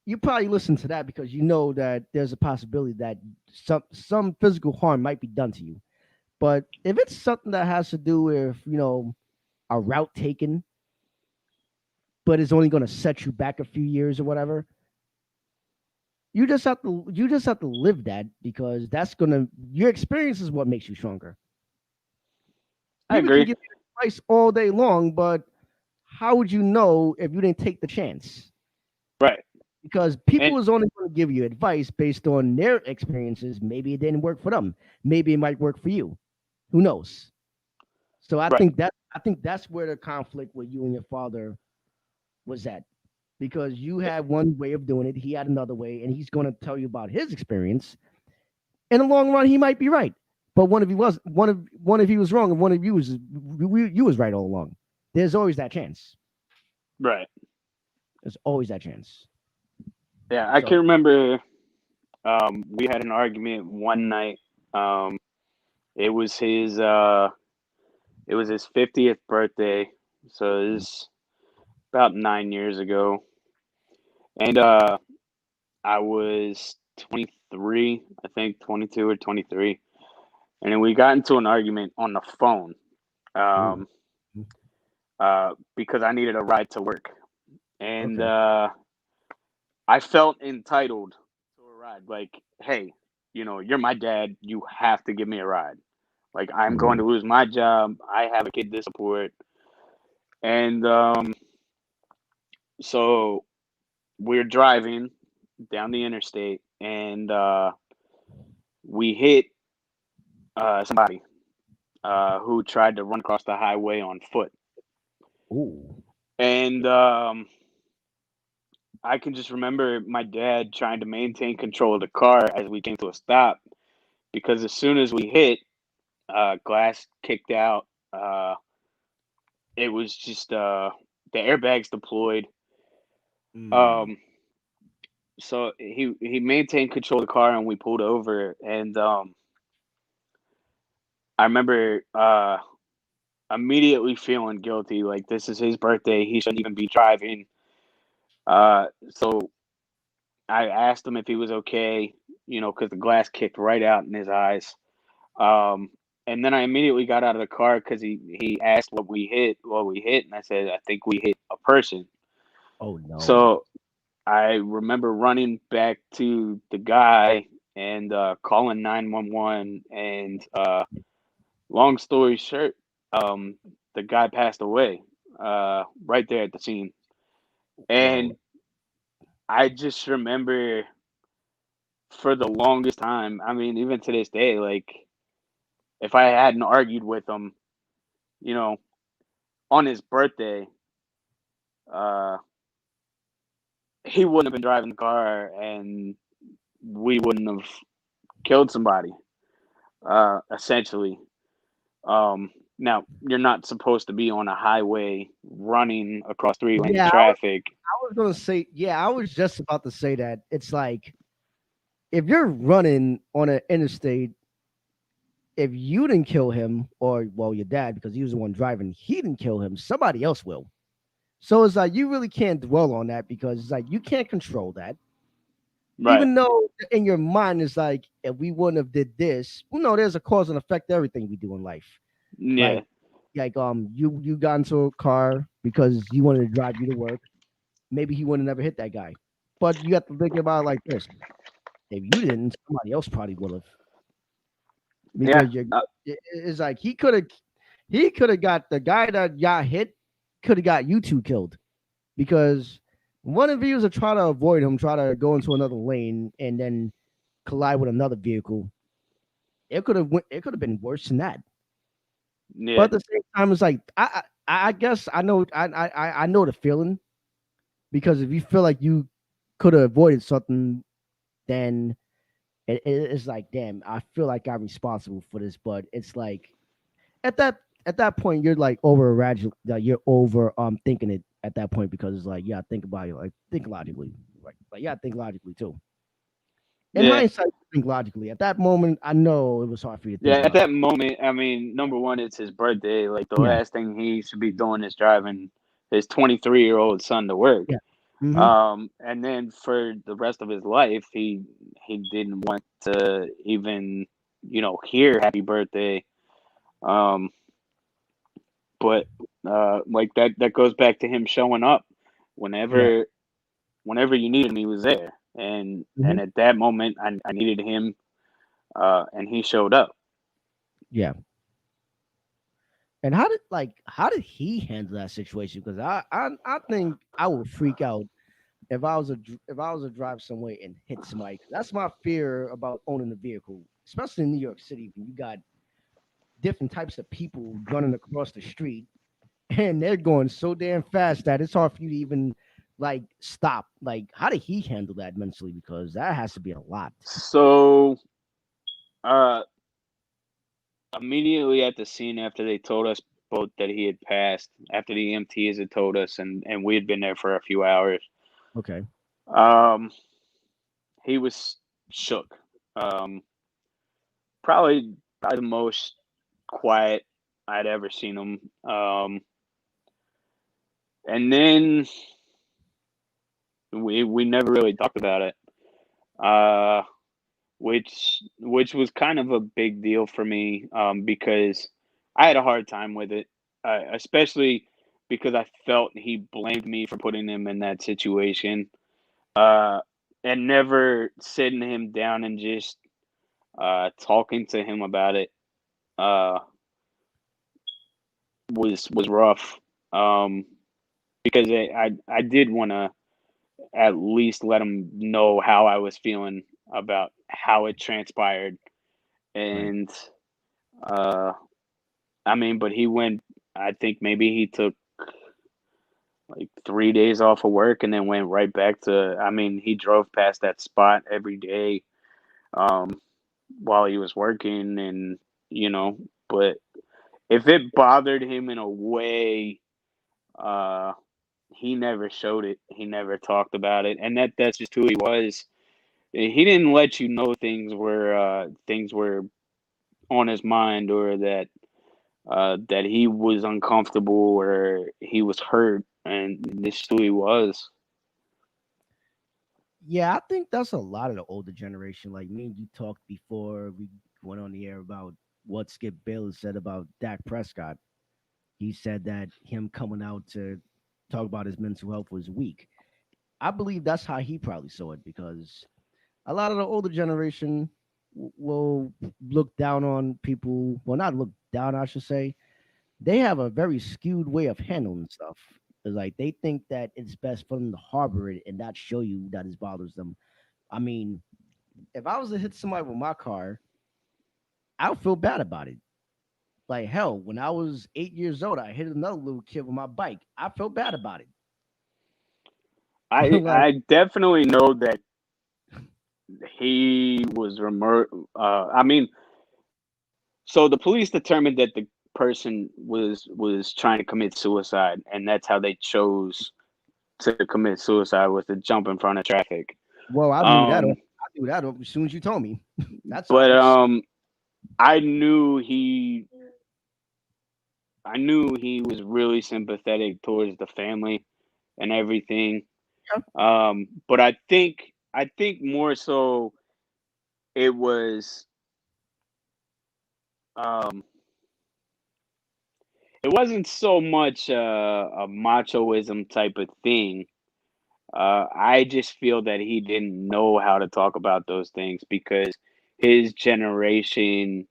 S5: you probably listen to that because you know that there's a possibility that some physical harm might be done to you. But if it's something that has to do with a route taken, but it's only going to set you back a few years or whatever, you just have to live that because your experience is what makes you stronger.
S6: I
S5: People can
S6: agree.
S5: give you advice all day long, but how would you know if you didn't take the chance?
S6: Right.
S5: because people
S6: And
S5: is only going to give you advice based on their experiences. Maybe it didn't work for them. Maybe it might work for you. Who knows? So
S6: right,
S5: I think that's where the conflict with you and your father was at, because you had one way of doing it, he had another way, and he's going to tell you about his experience. In the long run, he might be right, but one of you was wrong, and one of you was right all along. There's always that chance.
S6: right.
S5: There's always that chance.
S6: Yeah, I
S5: So,
S6: can remember we had an argument one night. Um, it was his 50th birthday, so it was about 9 years ago, and I was 23, I think 22 or 23, and then we got into an argument on the phone,
S5: ooh,
S6: um, because I needed a ride to work, and
S5: okay.
S6: I felt entitled to a ride. Like, hey, you're my dad. You have to give me a ride. Like, I'm going
S5: Mhm.
S6: to lose my job. I have a kid to support. And so we're driving down the interstate, and we hit somebody who tried to run across the highway on foot.
S5: Ooh.
S6: And I can just remember my dad trying to maintain control of the car as we came to a stop, because as soon as we hit, glass kicked out. Uh, it was just the airbags deployed.
S5: Mm.
S6: Um, so he maintained control of the car, and we pulled over. And I remember immediately feeling guilty. Like, this is his birthday; he shouldn't even be driving. So I asked him if he was okay, because the glass kicked right out in his eyes. Um, and then I immediately got out of the car because he asked what we hit, and I said I think we hit a person.
S5: Oh no.
S6: So I remember running back to the guy and calling 911. And long story short, the guy passed away right there at the scene.
S5: Well,
S6: And I just remember for the longest time, I mean, even to this day, like, if I hadn't argued with him, you know, on his birthday, uh, he wouldn't have been driving the car, and we wouldn't have killed somebody, essentially. Um, Now, you're not supposed to be on a highway running across three lanes of
S5: yeah,
S6: traffic.
S5: I was gonna say, yeah, I was just about to say that. It's like if you're running on an interstate, if you didn't kill him, or well, your dad, because he was the one driving, he didn't kill him, somebody else will. So it's like you really can't dwell on that, because it's like you can't control that.
S6: Right.
S5: Even though in your mind is like, if we wouldn't have did this, well, no, there's a cause and effect to everything we do in life.
S6: Yeah.
S5: Like you got into a car because you wanted to drive you to work. Maybe he would have never hit that guy. But you have to think about it like this: if you didn't, somebody else probably would have.
S6: Yeah.
S5: Because it's like he could have got the guy that got hit, could have got you two killed, because one of you is to try to avoid him, try to go into another lane, and then collide with another vehicle. It could have been worse than that. But
S6: Yeah.
S5: at the same time, it's like I guess I know the feeling, because if you feel like you could have avoided something, then it's like, damn, I feel like I'm responsible for this. But it's like at that point, you're like you're over thinking it at that point, because it's like, yeah, think about it, like think logically, like yeah, think logically too. In
S6: Yeah.
S5: hindsight, think logically. At that moment, I know it was hard for you to think
S6: Yeah. At
S5: about.
S6: that moment, I mean, number one, it's his birthday. Like, the
S5: Yeah,
S6: last thing he should be doing is driving his 23-year-old son to work.
S5: yeah. Hmm.
S6: And then for the rest of his life, he didn't want to even, hear happy birthday. Um, but like, that goes back to him showing up
S5: Yeah.
S6: whenever whenever you needed him. He was there,
S5: Hmm.
S6: and at that moment, I needed him, and he showed up.
S5: Yeah. And how did he handle that situation? Because I think I would freak out. if I was to drive somewhere and hit somebody, that's my fear about owning a vehicle, especially in New York City when you got different types of people running across the street and they're going so damn fast that it's hard for you to even like stop. Like, how did he handle that mentally? Because that has to be a lot.
S6: So, uh, immediately at the scene, after they told us both that he had passed, after the EMTs had told us, and we had been there for a few hours,
S5: Okay.
S6: um, he was shook. Um, probably the most quiet I'd ever seen him. And then we never really talked about it. Uh, which was kind of a big deal for me, because I had a hard time with it, especially because I felt he blamed me for putting him in that situation, uh, and never sitting him down and just talking to him about it uh, was rough, um, because I did want to at least let him know how I was feeling about how it transpired.
S5: Right.
S6: And uh I mean, but he went, I think maybe he took like 3 days off of work and then went right back to, I mean, he drove past that spot every day, um while he was working, and you know, but if it bothered him in a way, uh he never showed it. He never talked about it. And that's just who he was. He didn't let you know things were on his mind, or that he was uncomfortable or he was hurt, and this is who he was.
S5: Yeah, I think that's a lot of the older generation. Like me and you talked before we went on the air about what Skip Bayless said about Dak Prescott. He said that him coming out to talk about his mental health was weak. I believe that's how he probably saw it because a lot of the older generation will look down on people. Well, not look down, I should say. They have a very skewed way of handling stuff. It's like they think that it's best for them to harbor it and not show you that it bothers them. I mean, if I was to hit somebody with my car, I would feel bad about it. Like hell, when I was 8 years old, I hit another little kid with my bike. I felt bad about it. Like,
S6: I definitely know that he was remote. I mean, so the police determined that the person was trying to commit suicide, and that's how they chose to commit suicide, was to jump in front of traffic.
S5: well, I knew that.
S6: Um,
S5: I knew that as soon as you told me. That's
S6: but
S5: obvious.
S6: I knew he was really sympathetic towards the family and everything.
S5: Yeah.
S6: But I think more so it was, um it wasn't so much a machoism type of thing. I just feel that he didn't know how to talk about those things, because his generation,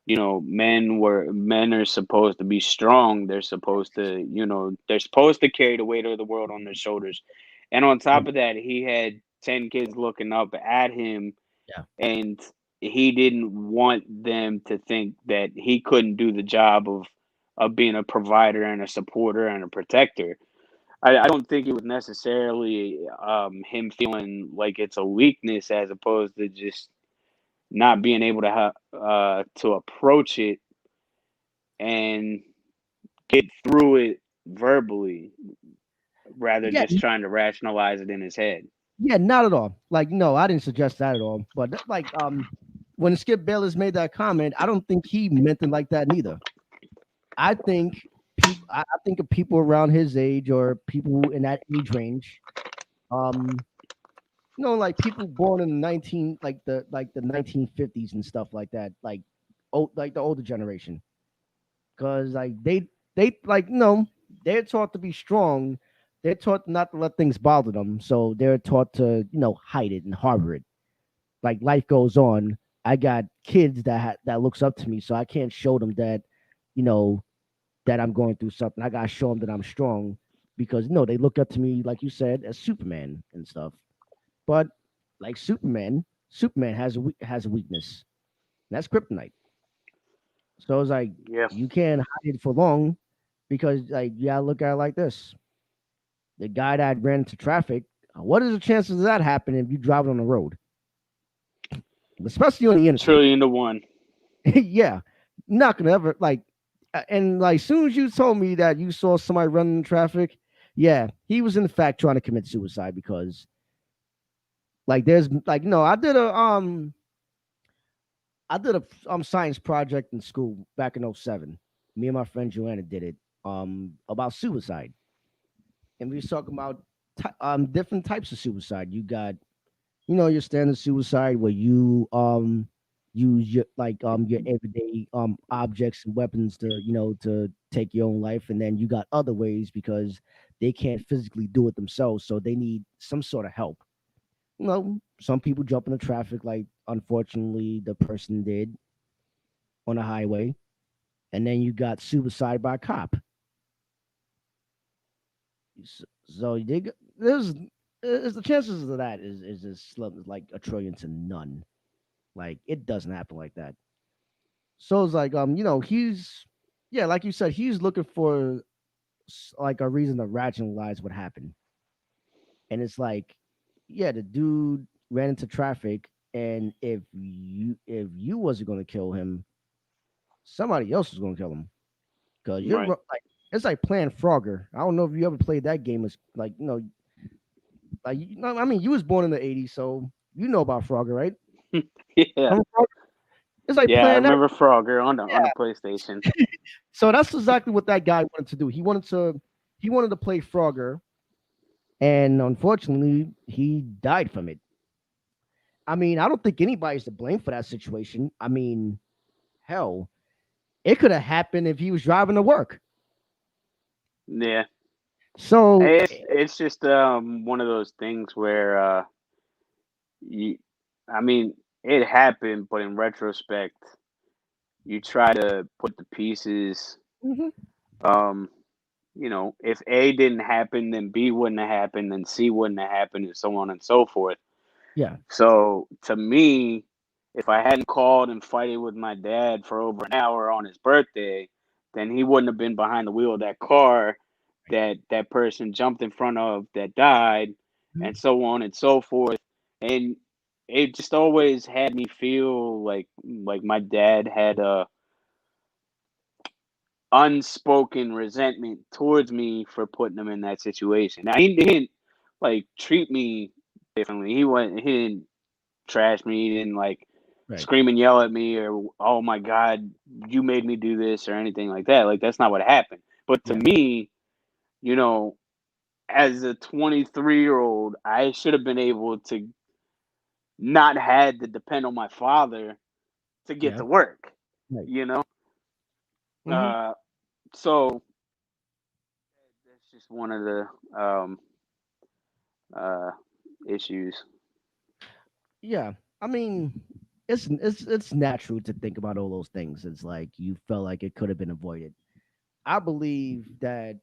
S6: men are supposed to be strong. They're supposed to carry the weight of the world on their shoulders. And on top of that, he had 10 kids looking up at him,
S5: Yeah.
S6: and he didn't want them to think that he couldn't do the job of being a provider and a supporter and a protector. I don't think it was necessarily him feeling like it's a weakness, as opposed to just not being able to approach it and get through it verbally, rather
S5: Yeah.
S6: just trying to rationalize it in his head.
S5: Yeah. Not at all. Like, no, I didn't suggest that at all. But like, when Skip Bayless made that comment, I don't think he meant it like that neither. I think I think of people around his age or people in that age range. Um, like people born in the 1950s and stuff like that, like the older generation. Because like they like they're taught to be strong. They're taught not to let things bother them. So they're taught to, hide it and harbor it. Like life goes on. I got kids that looks up to me, so I can't show them that, you know, that I'm going through something. I gotta show them that I'm strong. because no, they look up to me like you said as Superman and stuff. But like Superman has a weakness. And that's kryptonite. So it's like
S6: Yeah,
S5: you can't hide it for long because like you gotta look at it like this. The guy that ran into traffic, what is the chances of that happening if you drive on the road? Especially on the interstate.
S6: trillion to one.
S5: Yeah. Not gonna ever like and like soon as you told me that you saw somebody running in traffic, yeah, he was in fact trying to commit suicide because like there's like no, I did a science project in school back in '07. Me and my friend Joanna did it about suicide. And we was talking about different types of suicide. You got your standard suicide where you use your everyday objects and weapons to to take your own life, and then you got other ways because they can't physically do it themselves, so they need some sort of help. Some people jump into traffic like unfortunately the person did on a highway, and then you got suicide by cop. So there's the chances of that is just like a trillion to none. Like it doesn't happen like that. So it's like he's yeah, like you said, he's looking for like a reason to rationalize what happened. And it's like, yeah, the dude ran into traffic, and if you wasn't gonna kill him, somebody else was gonna kill him. Cause
S6: Right.
S5: like it's like playing Frogger. I don't know if you ever played that game. It's like I mean, you was born in the '80s, so you know about Frogger, right?
S6: Yeah.
S5: Remember Frogger? It's like
S6: Yeah, I
S5: playing that.
S6: remember Frogger on the
S5: Yeah.
S6: PlayStation.
S5: So that's exactly what that guy wanted to do. He wanted to play Frogger, and unfortunately, he died from it. I mean, I don't think anybody's to blame for that situation. I mean, hell, it could have happened if he was driving to work.
S6: Yeah.
S5: So,
S6: It's just one of those things where you I mean, it happened, but in retrospect, you try to put the pieces
S5: mhm,
S6: um if A didn't happen, then B wouldn't have happened, then C wouldn't have happened, and so on and so forth.
S5: yeah,
S6: So to me, if I hadn't called and fighting with my dad for over an hour on his birthday, then he wouldn't have been behind the wheel of that car that person jumped in front of that died,
S5: mhm,
S6: and so on and so forth. And it just always had me feel like my dad had a unspoken resentment towards me for putting him in that situation. Now he didn't like treat me differently. He didn't trash me. He didn't like
S5: right,
S6: scream and yell at me or oh my god, you made me do this or anything like that. Like that's not what happened. But to
S5: yeah,
S6: me, you know, as a 23-year-old, I should have been able to not had to depend on my father to get
S5: yeah,
S6: to work.
S5: right,
S6: You know,
S5: hmm
S6: uh, so that's just one of the uh, issues.
S5: yeah. I mean, it's natural to think about all those things. It's like you felt like it could have been avoided. I believe that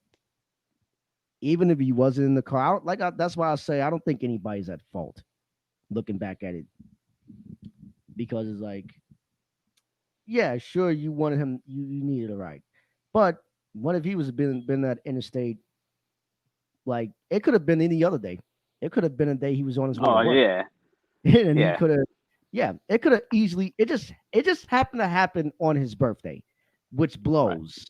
S5: even if he wasn't in the car, that's why I say I don't think anybody's at fault. Looking back at it, because it's like, yeah, sure, you wanted him, you needed a ride, but what if he was been that interstate? Like it could have been any other day. It could have been a day he was on his way to
S6: Oh
S5: work,
S6: yeah,
S5: and he
S6: yeah,
S5: could have, yeah, it could have easily. It just happened to happen on his birthday, which
S6: right,
S5: blows.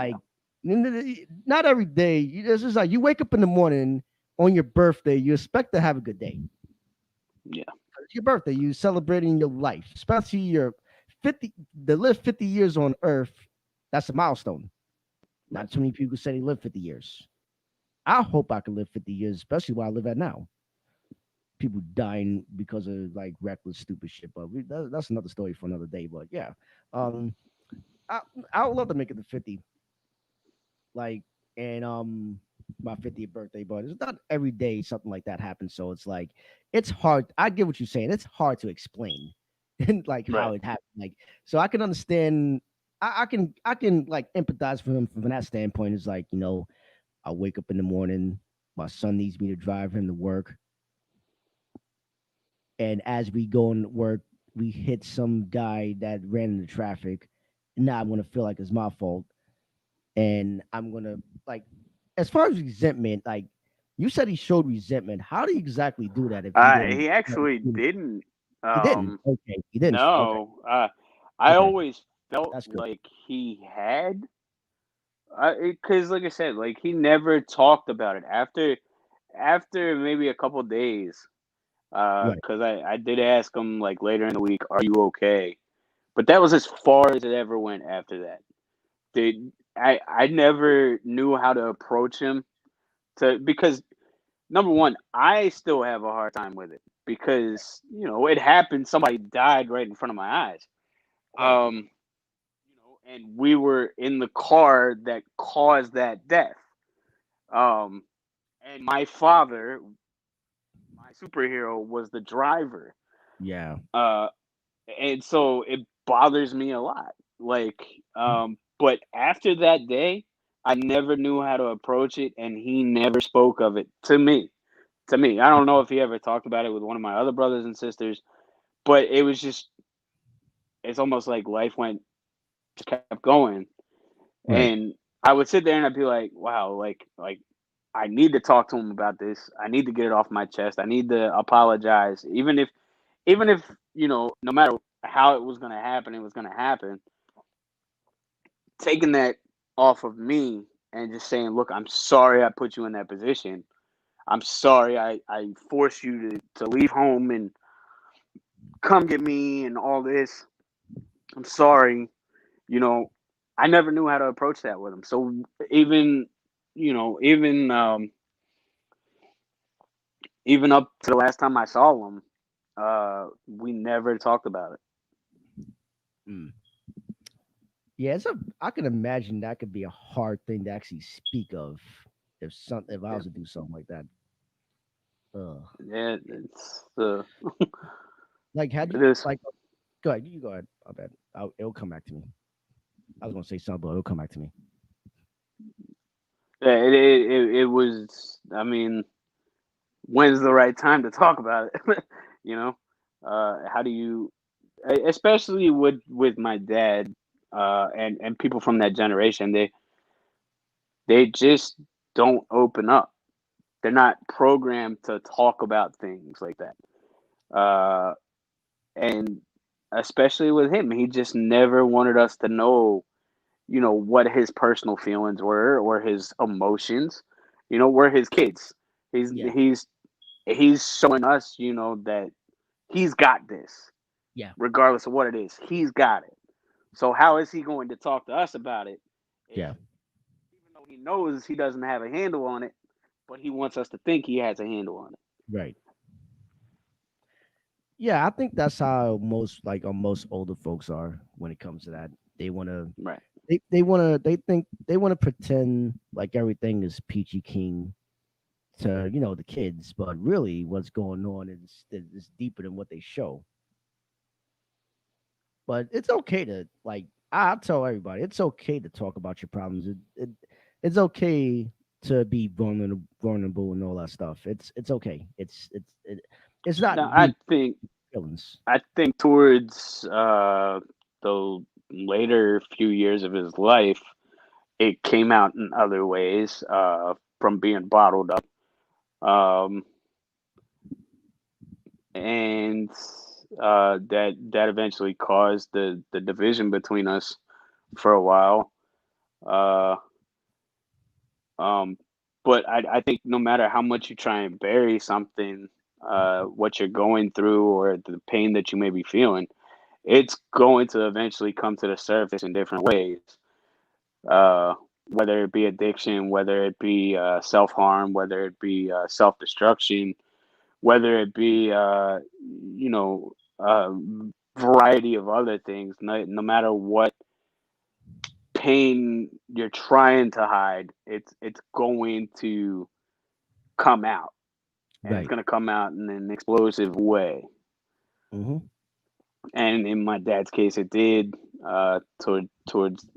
S6: yeah,
S5: Like not every day. It's just like you wake up in the morning on your birthday, you expect to have a good day.
S6: yeah,
S5: It's your birthday. You celebrating your life, especially your 50. To live 50 years on Earth, that's a milestone.
S6: right,
S5: Not too many people say they live 50 years. I hope I can live 50 years, especially where I live at now. People dying because of like reckless, stupid shit. But that's another story for another day. But yeah, um, I I would love to make it to 50, like, and my 50th birthday. But it's not every day something like that happens. So it's like it's hard. I get what you're saying. It's hard to explain and like how
S6: right,
S5: it happened. Like, so I can understand. I can like empathize for him from that standpoint. Is like I wake up in the morning. My son needs me to drive him to work. And as we go in work, we hit some guy that ran into traffic. Now I'm gonna feel like it's my fault, and I'm gonna like, as far as resentment, like you said, he showed resentment. How do you exactly do that if he didn't?
S6: He actually didn't.
S5: He didn't.
S6: Um,
S5: Okay, he didn't. Okay,
S6: no. I
S5: okay,
S6: always felt
S5: that's good.
S6: like he had, because like I said, like he never talked about it after maybe a couple days.
S5: Right,
S6: Because I did ask him like later in the week, "Are you okay?" But that was as far as it ever went after that. Dude, I never knew how to approach him because number one, I still have a hard time with it because it happened. Somebody died right in front of my eyes.
S5: right.
S6: And we were in the car that caused that death. Um, and my father, my superhero, was the driver.
S5: Yeah.
S6: Uh, and so it bothers me a lot. Like, but after that day, I never knew how to approach it, and he never spoke of it to me. To me, I don't know if he ever talked about it with one of my other brothers and sisters, but it was just, it's almost like life went, just kept going.
S5: Right.
S6: And I would sit there and I'd be like, wow, like I need to talk to him about this. I need to get it off my chest. I need to apologize. Even if, no matter how it was gonna happen, it was gonna happen. Taking that off of me and just saying, look, I'm sorry I put you in that position. I'm sorry I forced you to leave home and come get me and all this. I'm sorry. You know, I never knew how to approach that with him. So even, even even up to the last time I saw him, we never talked about it.
S5: Mm. Yeah, I can imagine that could be a hard thing to actually speak of if I
S6: Yeah,
S5: was to do something like that. Uh,
S6: yeah, it's
S5: like had
S6: it
S5: you
S6: is.
S5: like go ahead, you go ahead. I bet it'll come back to me. I was gonna say something, but it'll come back to me.
S6: Yeah, it was. I mean, when's the right time to talk about it? you know, how do you, especially with my dad, and people from that generation, they just don't open up. They're not programmed to talk about things like that. Uh, and especially with him, he just never wanted us to know, what his personal feelings were or his emotions. We're his kids. He's
S5: Yeah,
S6: he's he's showing us, that he's got this,
S5: yeah,
S6: regardless of what it is. He's got it. So how is he going to talk to us about it if,
S5: yeah.
S6: even though he knows he doesn't have a handle on it, but he wants us to think he has a handle on it?
S5: Right. Yeah, I think that's how most older folks are when it comes to that. They wanna
S6: Right.
S5: they wanna pretend like everything is peachy keen to the kids, but really what's going on is deeper than what they show. But it's okay to I tell everybody it's okay to talk about your problems. It's okay to be vulnerable and all that stuff. It's okay. It's not
S6: Now,
S5: weak feelings.
S6: I think towards the later few years of his life, it came out in other ways, from being bottled up. Um, and that eventually caused the division between us for a while. Uh, um, but I think no matter how much you try and bury something, what you're going through or the pain that you may be feeling, it's going to eventually come to the surface in different ways. Uh, whether it be addiction, whether it be self harm, whether it be self destruction, whether it be you know a variety of other things. No matter what pain you're trying to hide, it's going to come out, and it's
S5: Right.
S6: going to come out in an explosive way.
S5: Hmm.
S6: And in my dad's case, it did, towards,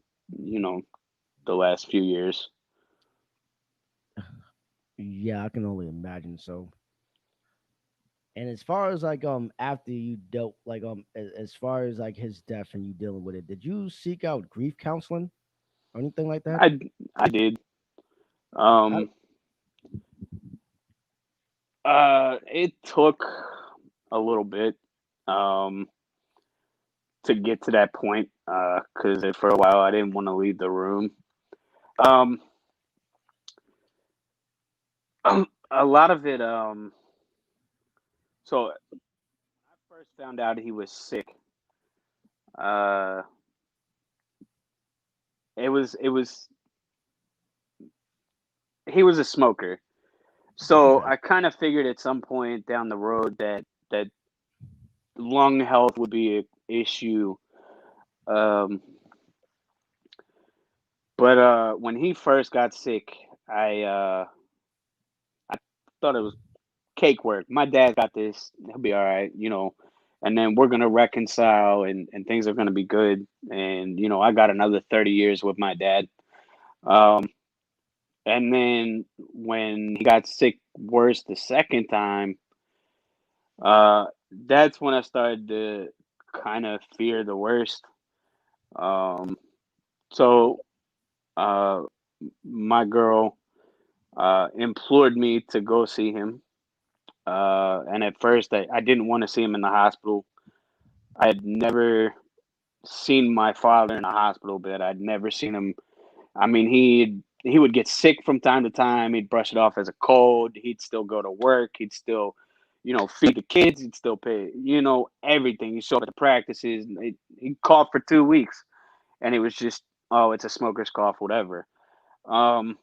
S6: the last few years.
S5: Yeah, I can only imagine. So, and as far as like after you dealt like as far as like his death and you dealing with it, did you seek out grief counseling or anything like that?
S6: I I did.
S5: How,
S6: Um, it took a little bit um to get to that point. Because for a while I didn't want to leave the room. Um, a lot of it. So I first found out he was sick. Uh, it was he was a smoker. So
S5: okay,
S6: I kind of figured at some point down the road that lung health would be an issue. Um, but when he first got sick, I thought it was cake work. My dad got this; he'll be all right, And then we're gonna reconcile, and things are gonna be good. And I got another 30 years with my dad. Um, and then when he got sick worse the second time, uh, that's when I started to kind of fear the worst. Um, so uh, my girl implored me to go see him. And at first, I didn't want to see him in the hospital. I had never seen my father in a hospital bed. I'd never seen him. I mean, he would get sick from time to time. He'd brush it off as a cold. He'd still go to work. He'd still, feed the kids. He'd still pay, everything. He'd show up at the practices. He'd cough for 2 weeks, and it was just, oh, it's a smoker's cough, whatever. Um,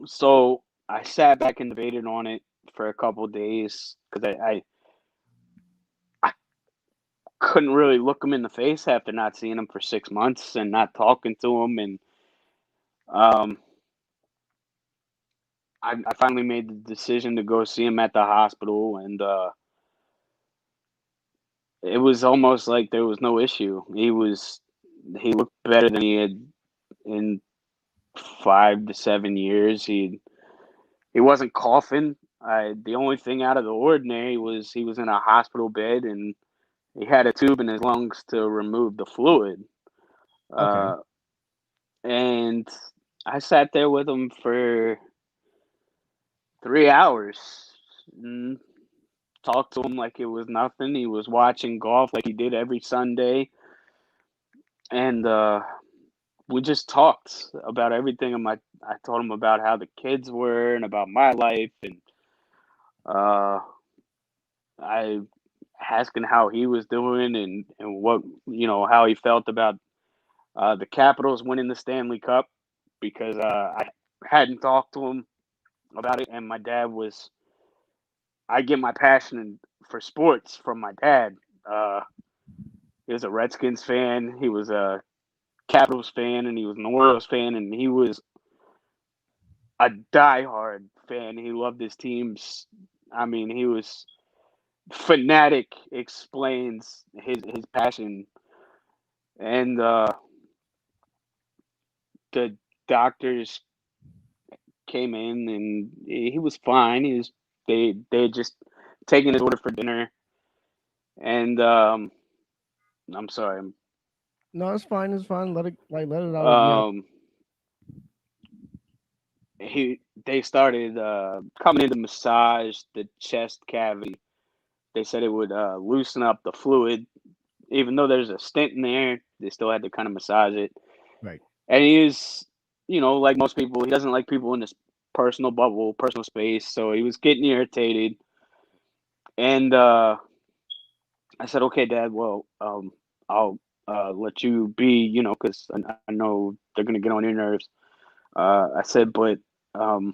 S6: so I sat back and debated on it for a couple days because I couldn't really look him in the face after not seeing him for 6 months and not talking to him. And um, I finally made the decision to go see him at the hospital, and it was almost like there was no issue. He looked better than he had in 5 to 7 years. He wasn't coughing. The only thing out of the ordinary was he was in a hospital bed and he had a tube in his lungs to remove the fluid.
S5: okay,
S6: Uh, and I sat there with him for 3 hours and talked to him like it was nothing. He was watching golf like he did every Sunday, and we just talked about everything. I told him about how the kids were and about my life, and uh, I asking how he was doing and what how he felt about the Capitals winning the Stanley Cup because I hadn't talked to him about it, and my dad was. I get my passion for sports from my dad. Uh, he was a Redskins fan. He was a Capitals fan, and he was an Orioles fan, and he was a diehard fan. He loved his teams. I mean, he was fanatic. Explains his passion, and the doctors came in, and he was fine. They had just taken his order for dinner, and I'm sorry.
S5: no, it's fine, it's fine. Let it out if you have.
S6: Um, they started coming in to massage the chest cavity. They said it would loosen up the fluid, even though there's a stent in there. They still had to kind of massage it.
S5: Right.
S6: And he is, like most people, he doesn't like people in this personal bubble, personal space. So he was getting irritated. And I said, "Okay, Dad. Well, I'll let you be, because I know they're gonna get on your nerves." I said, "But um,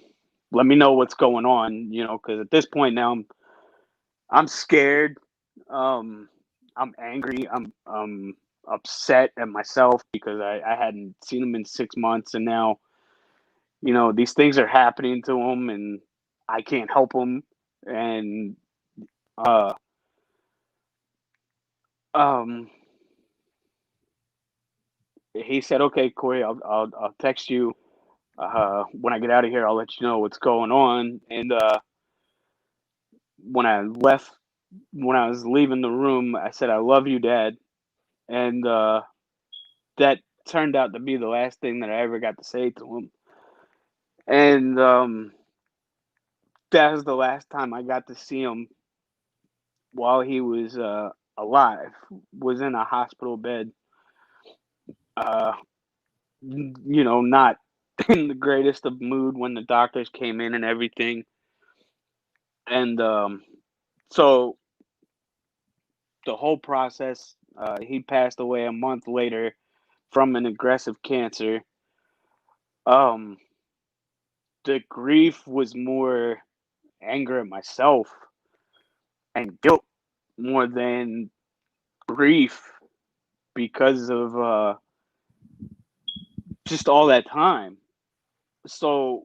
S6: let me know what's going on, because at this point now I'm scared. Um, I'm angry. I'm upset at myself because I hadn't seen him in 6 months, and now these things are happening to him, and I can't help him." And uh, um, he said, "Okay, Corey, I'll text you When I get out of here, I'll let you know what's going on. And when I left, when I was leaving the room, I said, "I love you, Dad," and that turned out to be the last thing that I ever got to say to him. And that was the last time I got to see him while he was alive. Was in a hospital bed. Uh, not in the greatest of mood when the doctors came in and everything. And so the whole process, he passed away a month later from an aggressive cancer. Um, the grief was more anger at myself and guilt more than grief because of just all that time. So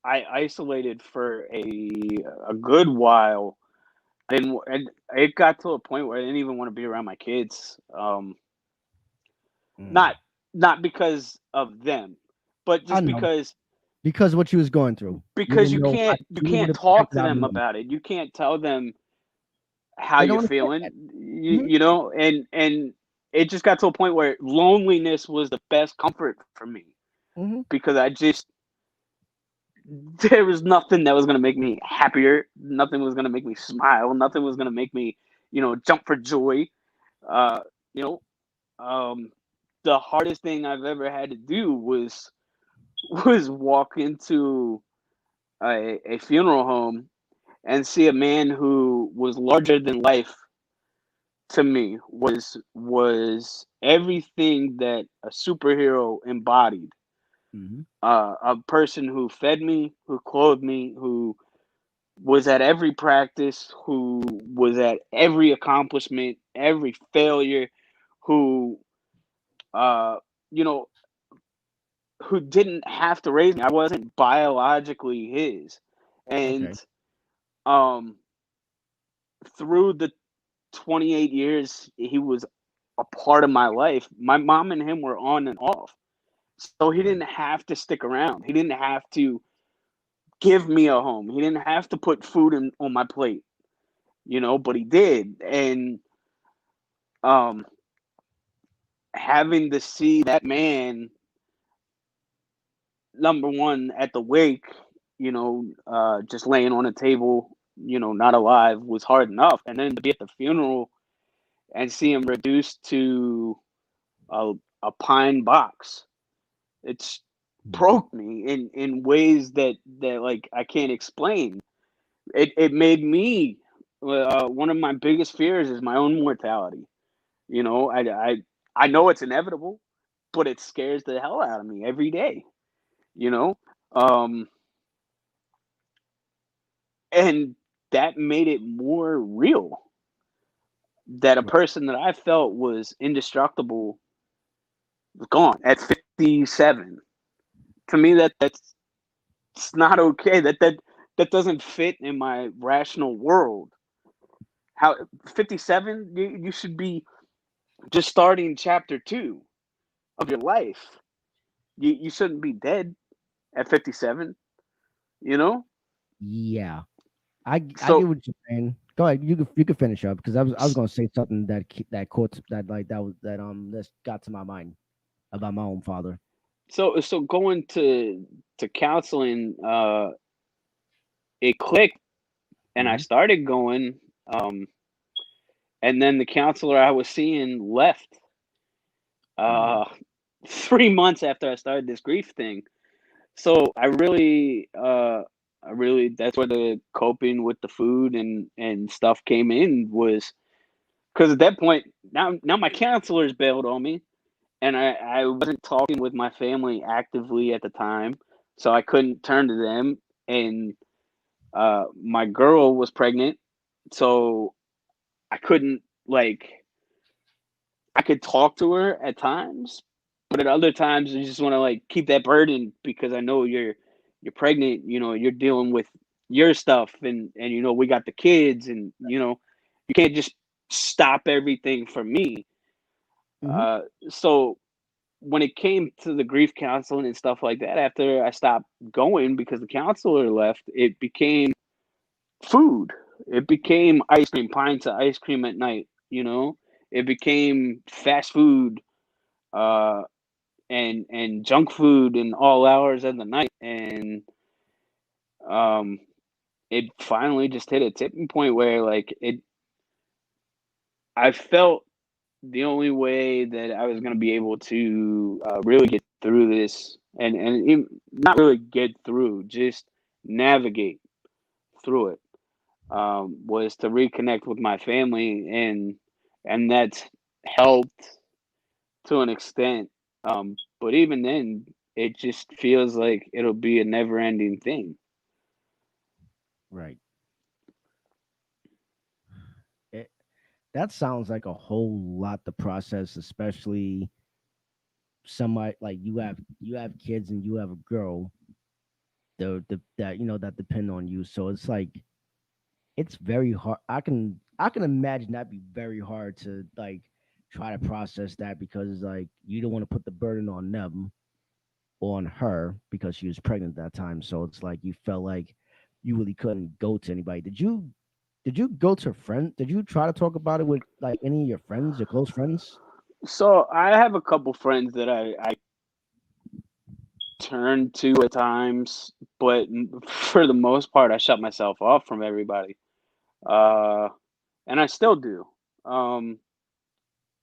S6: I isolated for a good while. And it got to a point where I didn't even want to be around my kids. Not because of them, but
S5: I
S6: just
S5: know
S6: because
S5: what you was going through. You
S6: because
S5: didn't
S6: you
S5: know how,
S6: can't
S5: you would have
S6: talk
S5: protected
S6: to
S5: out of
S6: them
S5: them.
S6: about it. You can't tell them how
S5: They
S6: you're
S5: don't understand
S6: feeling.
S5: that. Mhm.
S6: And it just got to a point where loneliness was the best comfort for me
S5: Mhm.
S6: because there was nothing that was going to make me happier. Nothing was going to make me smile. Nothing was going to make me, jump for joy. Uh, you know, um, the hardest thing I've ever had to do was walk into a funeral home and see a man who was larger than life to me, was everything that a superhero embodied.
S5: Mhm.
S6: A person who fed me, who clothed me, who was at every practice, who was at every accomplishment, every failure, who uh you know who didn't have to raise me. I wasn't biologically his.
S5: Okay.
S6: And um through the 28 years he was a part of my life, my mom and him were on and off. So he
S5: Right.
S6: didn't have to stick around. He didn't have to give me a home. He didn't have to put food on my plate, but he did. And um having to see that man, number one, at the wake, just laying on a table, not alive, was hard enough. And then to be at the funeral and see him reduced to a, a pine box, it's
S5: Mhm.
S6: broke me in ways that like I can't explain. It made me, one of my biggest fears is my own mortality. I know it's inevitable, but it scares the hell out of me every day. You know, um, and that made it more real that a
S5: Right.
S6: person that I felt was indestructible was gone at 57. To me, that's it's not okay. That doesn't fit in my rational world. How 57? You should be just starting chapter 2 of your life. You shouldn't be dead at 57. You know.
S5: Yeah. I get
S6: So
S5: what you're saying. Go ahead. You could finish up because I was gonna say something that caught that like that was that that got to my mind about my own father.
S6: so going to counseling, it clicked, and I
S5: Hmm.
S6: started going. Um, and then the counselor I was seeing left.
S5: Mm.
S6: Uh, 3 months after I started this grief thing. So I really, that's where the coping with the food and stuff came in, was because at that point, now my counselors bailed on me, and I wasn't talking with my family actively at the time, so I couldn't turn to them. And my girl was pregnant, so I couldn't, like, I could talk to her at times, but at other times I just want to, like, keep that burden because I know you're pregnant. You're dealing with your stuff, and we got the kids, and you can't just stop everything for me.
S5: Hmm.
S6: Uh, so when it came to the grief counseling and stuff like that, after I stopped going because the counselor left, it became food. It became ice cream, pints of ice cream at night. It became fast food, uh, and junk food in all hours of the night, and um, it finally just hit a tipping point where like I felt the only way that I was going to be able to really get through this, and not really get through, just navigate through it, was to reconnect with my family, and that's helped to an extent. But even then, it just feels like it'll be a never-ending thing.
S5: Right. That sounds like a whole lot to process, especially somebody like you have kids and you have a girl that that depend on you. So it's like it's very hard. I can imagine that'd be very hard to like try to process that because like you don't want to put the burden on them or on her because she was pregnant at that time. So it's like you felt like you really couldn't go to anybody. Did you go to a friend? Did you try to talk about it with like any of your friends, your close friends?
S6: So I have a couple friends that I turn to at times, but for the most part, I shut myself off from everybody. Uh, and I still do. Um,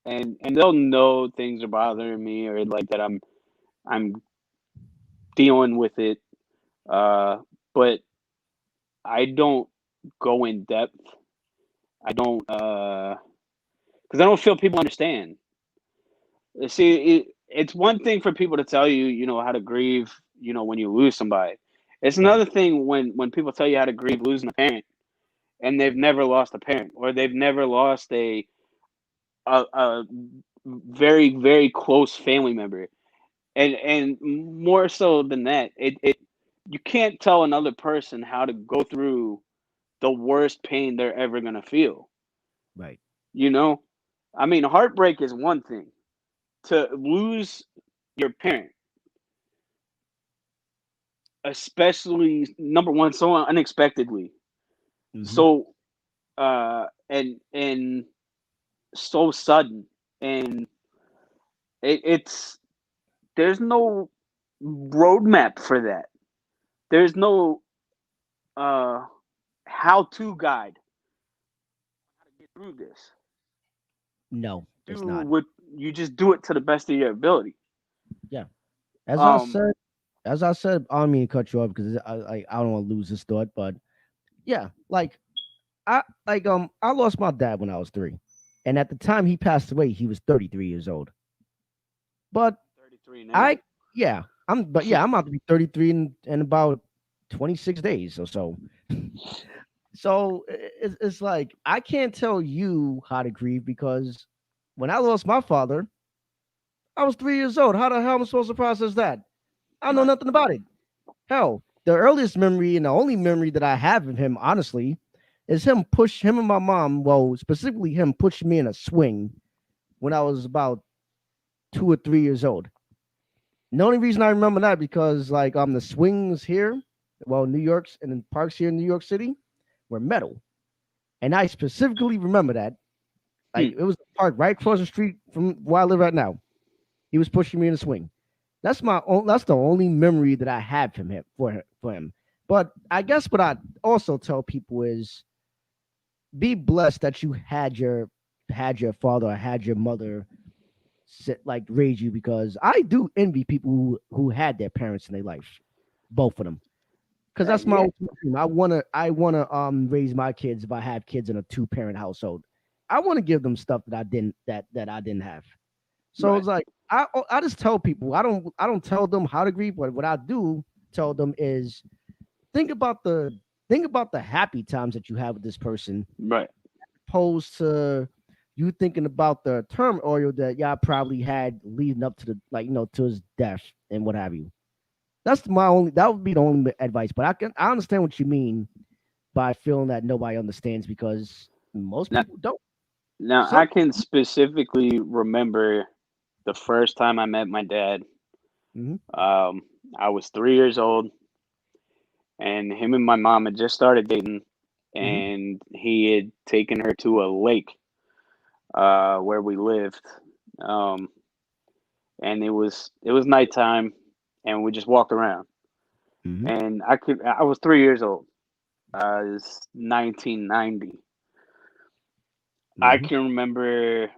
S6: and they'll know things are bothering me or like that I'm dealing with it. Uh, but I don't go in depth. I don't because I don't feel people understand. See, it's one thing for people to tell you, how to grieve, when you lose somebody. It's
S5: Right.
S6: another thing when people tell you how to grieve losing a parent and they've never lost a parent or they've never lost a very very close family member. And more so than that, it you can't tell another person how to go through the worst pain they're ever gonna feel.
S5: Right.
S6: You know, I mean, heartbreak is one thing. To lose your parent, especially number one, so unexpectedly,
S5: Mm-hmm.
S6: so and so sudden, and it's there's no roadmap for that. There's no uh how-to guide how to get through this.
S5: No,
S6: Do
S5: it's not.
S6: what you just do it to the best of your ability.
S5: Yeah. As I
S6: Um,
S5: said, I don't mean to cut you off because I don't want to lose this thought, but yeah, like I lost my dad when I was 3. And at the time he passed away, he was 33 years old. But
S6: 33
S5: I
S6: now.
S5: I'm about to be 33 in about 26 days or so. So it's like I can't tell you how to grieve because when I lost my father, I was 3 years old. How the hell am I supposed to process that? I know
S6: Right.
S5: nothing about it. Hell, the earliest memory and the only memory that I have of him, honestly, is him and my mom, well, specifically him pushing me in a swing when I was about 2 or 3 years old. The only reason I remember that because like the swings here, well, New York's and the parks here in New York City were metal. And I specifically remember that. Like
S6: Hmm.
S5: it was a park right across the street from where I live right now. He was pushing me in a swing. That's the only memory that I have from him for him. But I guess what I also tell people is be blessed that you had your father or had your mother like raise you because I do envy people who had their parents in their life, both of them. Because that's my
S6: Yeah.
S5: ultimate dream. I wanna raise my kids if I have kids in a 2 parent household. I want to give them stuff that I didn't have. So
S6: Right.
S5: it's like I just tell people I don't tell them how to grieve, but what I do tell them is think about the think about the happy times that you have with this person,
S6: Right.
S5: opposed to you thinking about the turmoil that y'all probably had leading up to the to his death and what have you. That would be the only advice. But I understand what you mean by feeling that nobody understands because most
S6: Now,
S5: people don't.
S6: now
S5: Some
S6: I can specifically remember the first time I met my dad.
S5: Mhm.
S6: I was 3 years old, and him and my mom had just started dating,
S5: Mhm.
S6: and he had taken her to a lake where we lived. Um, and it was nighttime, and we just walked around.
S5: Mhm.
S6: And I was 3 years old. It's 1990. I
S5: Mhm.
S6: can remember,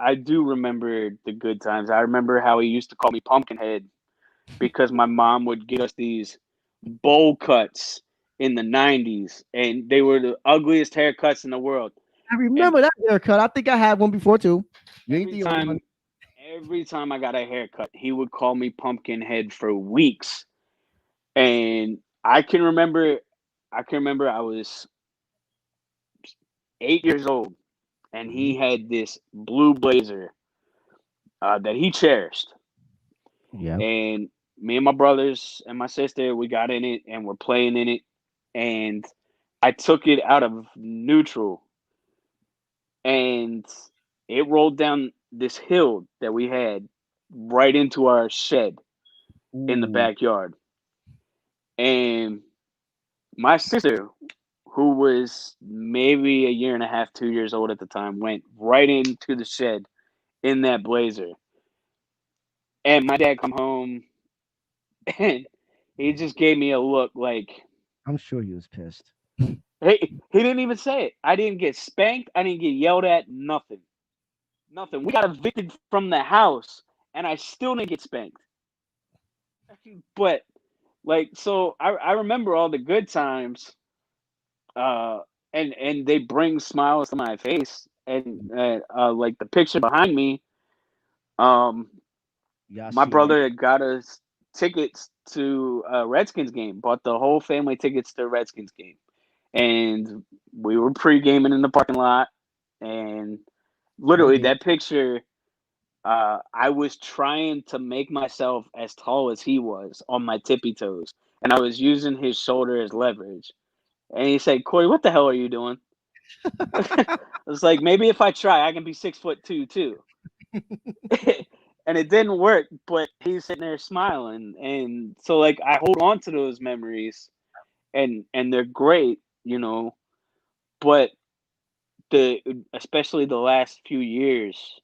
S6: I do remember the good times. I remember how he used to call me Pumpkinhead because my mom would get us these bowl cuts in the 90s, and they were the ugliest haircuts in the world.
S5: I
S6: And
S5: remember that haircut. I think I had one before too. You ain't
S6: every
S5: the only one.
S6: time, every time I got a haircut, he would call me Pumpkinhead for weeks. And I can remember I was 8 years old, and he
S5: Mhm.
S6: had this blue blazer that he cherished.
S5: Yeah.
S6: And me and my brothers and my sister, we got in it and we're playing in it. And I took it out of neutral, and it rolled down this hill that we had right into our shed in the
S5: Ooh.
S6: backyard. And my sister, who was maybe a year and a half, 2 years old at the time, went right into the shed in that blazer. And my dad come home, and he just gave me a look like,
S5: I'm sure he was pissed.
S6: hey, he didn't even say it. I didn't get spanked. I didn't get yelled at. Nothing. Nothing. We got evicted from the house, and I still didn't get spanked. But like, so I remember all the good times, uh, and they bring smiles to my face. And like the picture behind me, um,
S5: Y'all
S6: my
S5: seen it?
S6: brother had got us tickets to a Redskins game, bought the whole family tickets to a Redskins game, and we were pre-gaming in the parking lot, and
S5: Home
S6: literally
S5: game.
S6: that picture, I was trying to make myself as tall as he was on my tippy toes, and I was using his shoulder as leverage. And he said, "Corey, what the hell are you doing?" I was like, "Maybe if I try, I can be 6'2" too." And it didn't work, but he's sitting there smiling, and so like I hold on to those memories, and they're great, But the especially the last few years,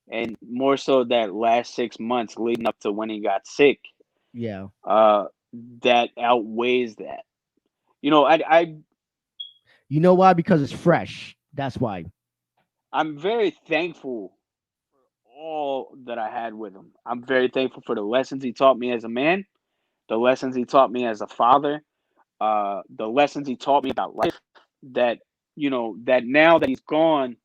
S6: and more so that last 6 months leading up to when he got sick,
S5: Yeah.
S6: uh, that outweighs that. I
S5: You know why? Because it's fresh. That's why.
S6: I'm very thankful all that I had with him. I'm very thankful for the lessons he taught me as a man, the lessons he taught me as a father, the lessons he taught me about life. That that now that he's gone,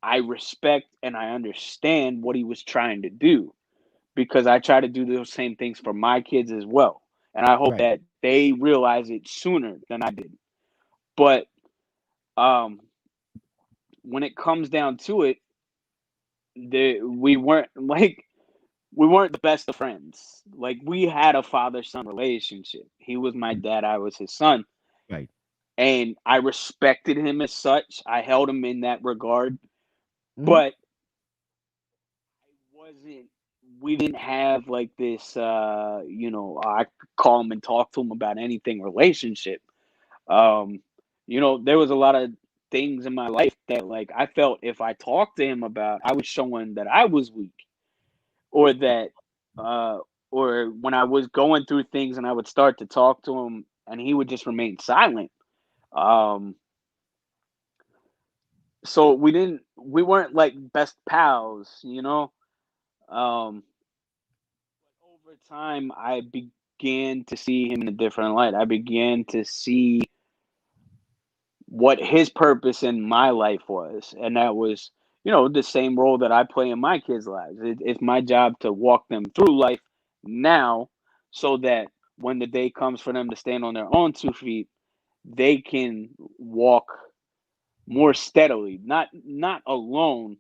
S6: I respect and I understand what he was trying to do, because I try to do those same things for my kids as well. And I hope
S5: Right.
S6: that they realize it sooner than I did. But um, when it comes down to it, we weren't the best of friends. Like, we had a father son relationship. He was my dad, I was his son.
S5: Right.
S6: And I respected him as such. I held him in that regard.
S5: Mhm.
S6: But wasn't we didn't have like this I could call him and talk to him about anything relationship. Um, there was a lot of things in my life that, like, I felt if I talked to him about, I was showing that I was weak, or that uh or when I was going through things and I would start to talk to him and he would just remain silent. Um, so we weren't like best pals. Um, over time, I began to see him in a different light. I began to see what his purpose in my life was, and that was, the same role that I play in my kids' lives. It's my job to walk them through life now, so that when the day comes for them to stand on their own 2 feet, they can walk more steadily, not alone,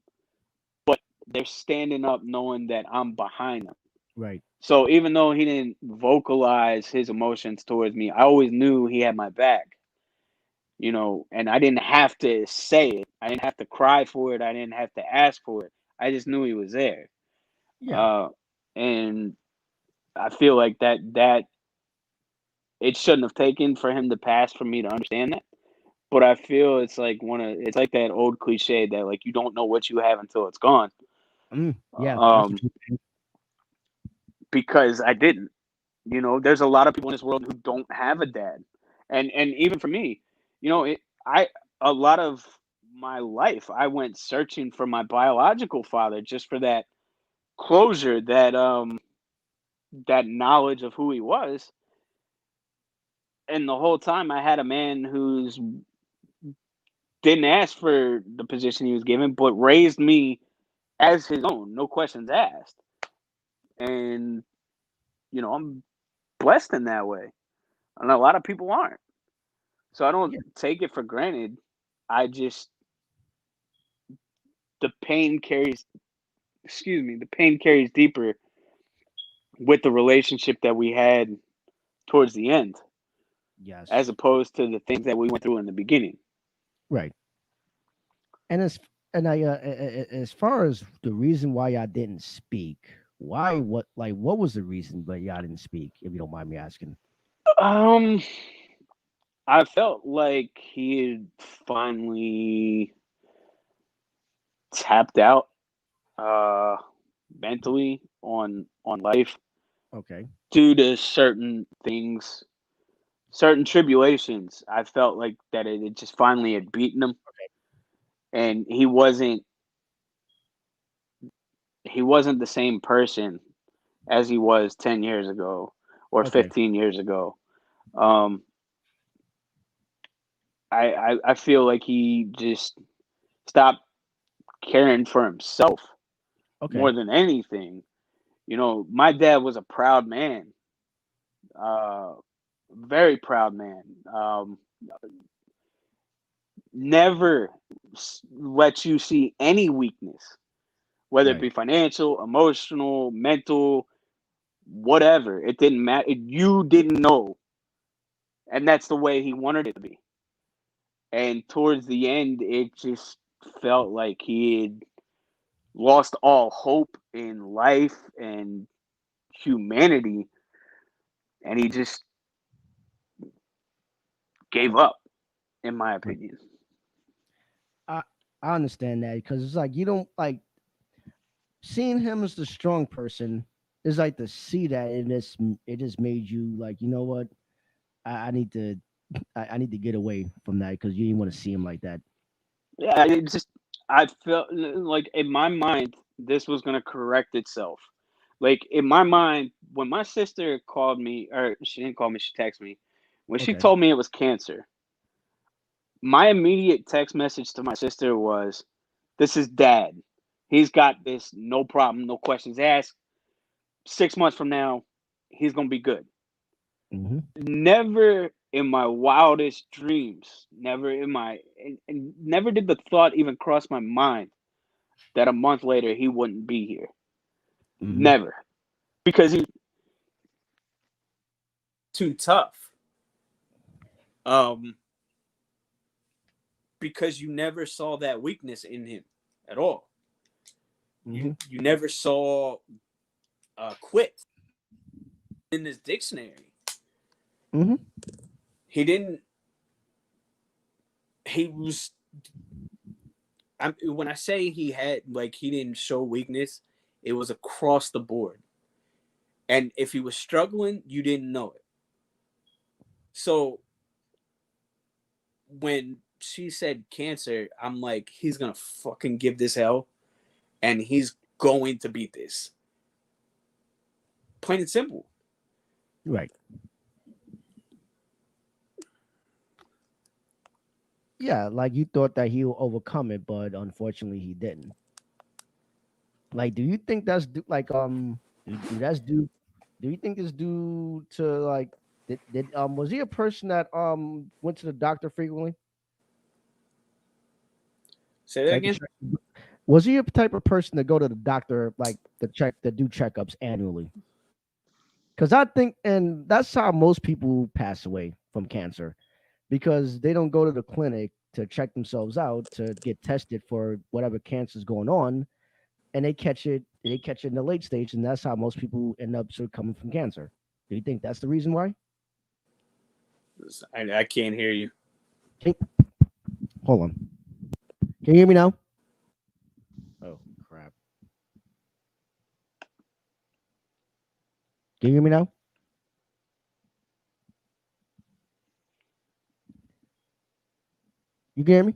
S6: but they're standing up knowing that I'm behind them.
S5: Right.
S6: So even though he didn't vocalize his emotions towards me, I always knew he had my back, and I didn't have to say it. I didn't have to cry for it. I didn't have to ask for it. I just knew he was there.
S5: Yeah.
S6: And I feel like that it shouldn't have taken for him to pass for me to understand that. But I feel it's like that old cliche that like you don't know what you have until it's gone.
S5: Yeah, that's a
S6: Um,
S5: good thing.
S6: because I didn't. There's a lot of people in this world who don't have a dad, and even for me, I a lot of my life I went searching for my biological father just for that closure, that knowledge of who he was, and the whole time I had a man who's didn't ask for the position he was given, but raised me as his own, no questions asked, and I'm blessed in that way, and a lot of people aren't. So I don't
S5: Yeah.
S6: take it for granted. I just the pain carries the pain carries deeper with the relationship that we had towards the end as
S5: Yes.
S6: opposed to the things that we went through in the beginning.
S5: Right. And as far as the reason why y'all didn't speak, what was the reason that y'all didn't speak, if you don't mind me asking?
S6: Um I felt like he had finally tapped out uh mentally on life
S5: Okay.
S6: due to certain things, certain tribulations. I felt like that it just finally had beaten him, and he wasn't the same person as he was 10 years ago or
S5: Okay.
S6: 15 years ago. Um, I feel like he just stopped caring for himself
S5: Okay.
S6: more than anything. My dad was a proud man, uh, very proud man. Never let you see any weakness, whether it
S5: Right.
S6: be financial, emotional, mental, whatever. It didn't matter. You didn't know, and that's the way he wanted it to be. And towards the end, it just felt like he had lost all hope in life and humanity, and he just gave up, in my
S5: Right.
S6: opinion.
S5: I I understand that because it's like you don't like seeing him as the strong person is like to see that it just made you like, you know what? I need to I need to get away from that because you didn't want to see him like that.
S6: Yeah, it just I felt like in my mind this was gonna correct itself. Like in my mind, when my sister called me, or she didn't call me, she texted me. When she
S5: Okay.
S6: told me it was cancer, my immediate text message to my sister was, "This is dad. He's got this, no problem, no questions asked. 6 months from now, he's gonna be good."
S5: Hmm.
S6: Never in my wildest dreams, never in my, and never did the thought even cross my mind that a month later he wouldn't be here.
S5: Hmm.
S6: Never, because he's too tough. Um, because you never saw that weakness in him at all.
S5: Hmm.
S6: You never saw quit in this dictionary.
S5: Hmm.
S6: He didn't. He was. When I say he had like he didn't show weakness, it was across the board. And if he was struggling, you didn't know it. So when she said cancer, I'm like, he's gonna fucking give this hell, and he's going to beat this. Plain and simple.
S5: Right. Yeah, like you thought that he will overcome it, but unfortunately he didn't. Like, do you think that's like do that's due? Do you think it's due to like did was he a person that went to the doctor frequently?
S6: Say that
S5: Like to
S6: again.
S5: check, was he a type of person to go to the doctor like to do checkups annually? Because I think, and that's how most people pass away from cancer because they don't go to the clinic to check themselves out to get tested for whatever cancer is going on, and they catch it they catch it in the late stage, and that's how most people end up succumbing from cancer. Do you think that's the reason why?
S6: I can't hear you.
S5: Can, hold on. Can you hear me now? Oh crap! Can you hear me now? You can hear me?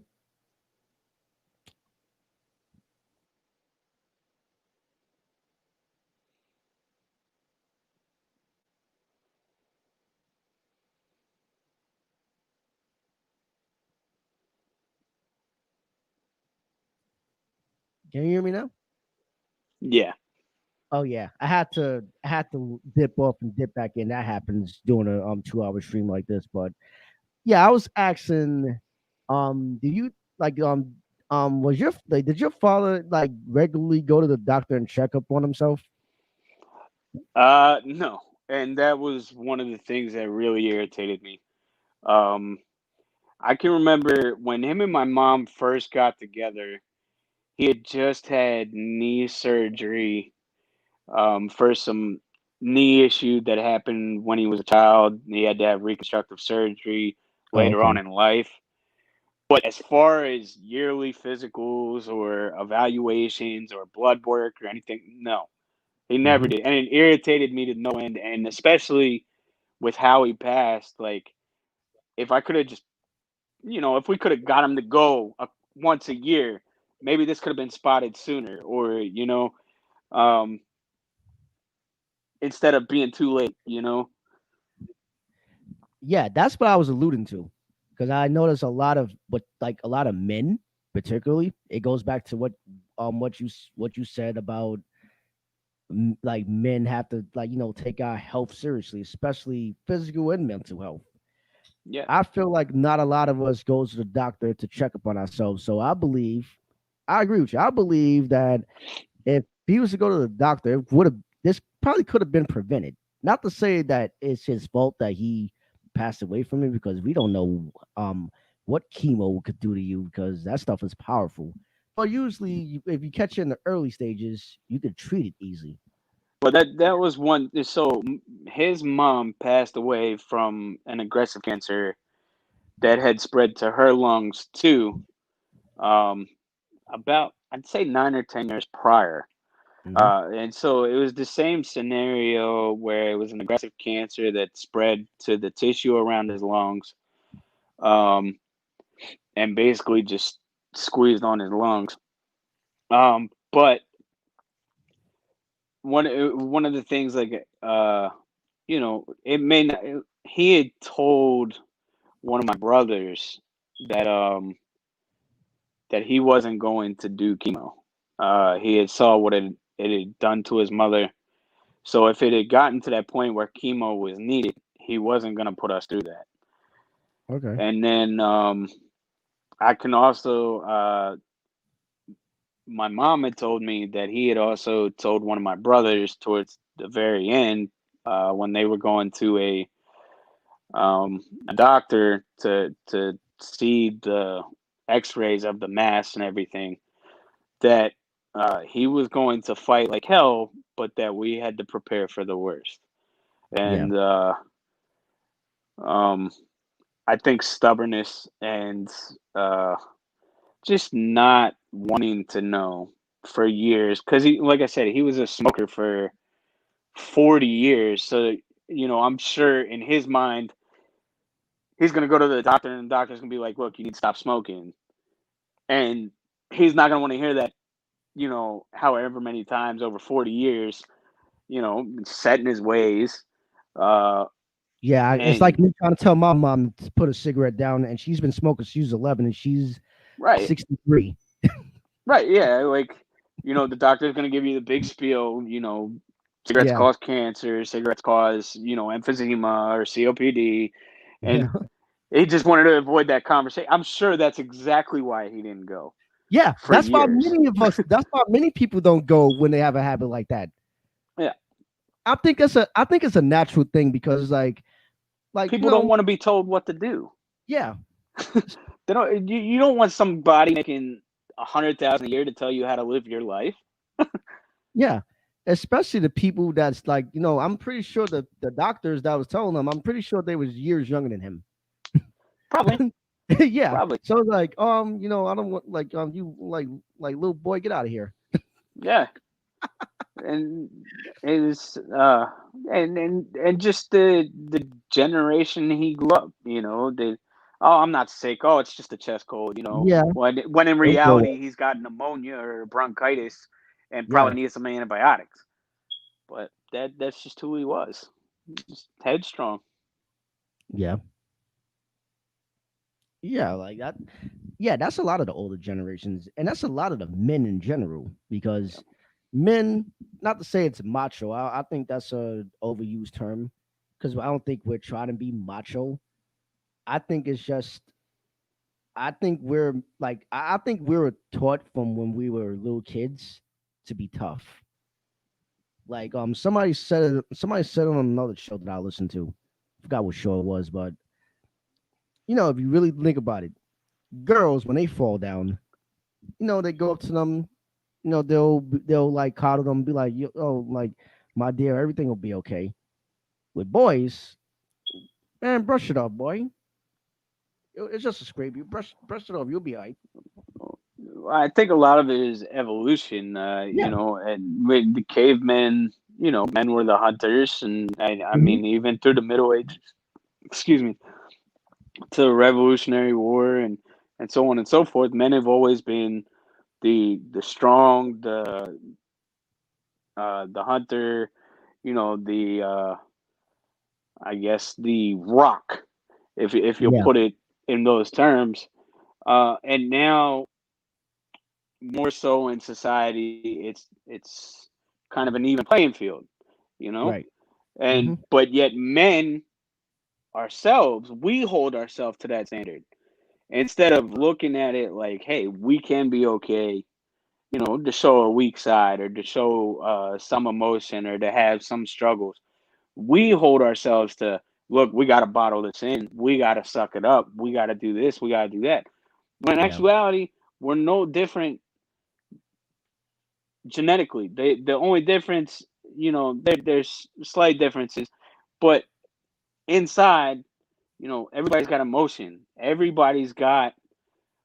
S5: Can you hear me now?
S6: Yeah.
S5: Oh yeah, I had to dip off and dip back in. That happens doing a 2 hour stream like this. But yeah, I was asking, do you like was your like did your father like regularly go to the doctor and check up on himself?
S6: No. And that was one of the things that really irritated me. Um, I can remember when him and my mom first got together, he had just had knee surgery for some knee issue that happened when he was a child. He had to have reconstructive surgery
S5: Oh,
S6: later
S5: okay.
S6: on in life. But as far as yearly physicals or evaluations or blood work or anything, no, he never
S5: Hmm.
S6: did. And it irritated me to no end. And especially with how he passed, like if I could have just, if we could have got him to go once a year, maybe this could have been spotted sooner or, um, instead of being too late.
S5: Yeah, that's what I was alluding to, because I noticed a lot of, but like a lot of men, particularly, it goes back to what you said about like men have to like take our health seriously, especially physical and mental health.
S6: Yeah.
S5: I feel like not a lot of us goes to the doctor to check up on ourselves. So I agree with you. I believe that if he was to go to the doctor, it would have this probably could have been prevented. Not to say that it's his fault that he passed away from it, because we don't know what chemo could do to you, because that stuff is powerful. But usually, if you catch it in the early stages, you could treat it easily.
S6: Well, that was one. So his mom passed away from an aggressive cancer that had spread to her lungs too. Um, about I'd say 9 or 10 years prior.
S5: Hmm.
S6: And so it was the same scenario where it was an aggressive cancer that spread to the tissue around his lungs, um, and basically just squeezed on his lungs. But one of the things, like, it may not. He had told one of my brothers that that he wasn't going to do chemo. He had saw what it had done to his mother. So if it had gotten to that point where chemo was needed, he wasn't going to put us through that.
S5: Okay.
S6: And then I can also, my mom had told me that he had also told one of my brothers towards the very end, when they were going to a doctor to see the X-rays of the mass and everything, that he was going to fight like hell, but that we had to prepare for the worst.
S5: Yeah.
S6: And um, I think stubbornness and uh, just not wanting to know for years, because he, like I said, he was a smoker for 40 years. So, I'm sure in his mind, he's going to go to the doctor and the doctor's going to be like, look, you need to stop smoking. And he's not going to want to hear that, however many times over 40 years, set in his ways. Uh,
S5: Yeah, it's like
S6: and
S5: me trying to tell my mom to put a cigarette down, and she's been smoking since she was 11, and she's
S6: right,
S5: 63.
S6: right. Yeah. Like, the doctor's going to give you the big spiel, cigarettes
S5: Yeah,
S6: cause cancer, cigarettes cause, emphysema or COPD.
S5: yeah,
S6: And he just wanted to avoid that conversation. I'm sure that's exactly why he didn't go
S5: yeah.
S6: for
S5: That's why
S6: years.
S5: many of us. That's why many people don't go when they have a habit like that.
S6: Yeah.
S5: I think it's a natural thing, because like
S6: People don't want to be told what to do.
S5: yeah,
S6: They don't. You don't want somebody making 100,000 a year to tell you how to live your life.
S5: Yeah, especially the people that's like, I'm pretty sure the doctors that was telling them, I'm pretty sure they was years younger than him.
S6: Probably,
S5: Yeah.
S6: probably.
S5: So it's like, I don't want like you like little boy, get out of here.
S6: Yeah. And is and just the generation he grew up, the oh, I'm not sick, oh, it's just a chest cold,
S5: Yeah.
S6: when in
S5: They'll blow up.
S6: reality he's got pneumonia or bronchitis and
S5: Yeah.
S6: probably needs some antibiotics. But that's just who he was, just headstrong.
S5: Yeah. Yeah, like that. Yeah, that's a lot of the older generations, and that's a lot of the men in general. Because men, not to say it's macho, I think that's a overused term. Because I don't think we're trying to be macho. I think it's just, I think we're like, I think we were taught from when we were little kids to be tough. Like somebody said on another show that I listened to, forgot what show it was, but if you really think about it, girls when they fall down, they go up to them, they'll like coddle them, be like, oh, like my dear, everything will be okay. With boys, man, brush it off, boy. It's just a scrape. You brush it off, you'll be alright.
S6: I think a lot of it is evolution,
S5: Yeah.
S6: and with the cavemen, men were the hunters, and I
S5: Hmm.
S6: mean, even through the Middle Ages, excuse me, to the Revolutionary War and so on and so forth, men have always been the strong, the hunter, the I guess the rock, if you'll
S5: Yeah.
S6: put it in those terms. And now more so in society, it's kind of an even playing field, you know,
S5: Right. Hmm.
S6: and but yet men ourselves, we hold ourselves to that standard instead of looking at it like, hey, we can be okay, to show a weak side or to show some emotion or to have some struggles. We hold ourselves to, look, we got to bottle this in. We got to suck it up. We got to do this. We got to do that. When in
S5: Yeah.
S6: actuality, we're no different genetically. The only difference, there's slight differences, but inside, everybody's got emotion. Everybody's got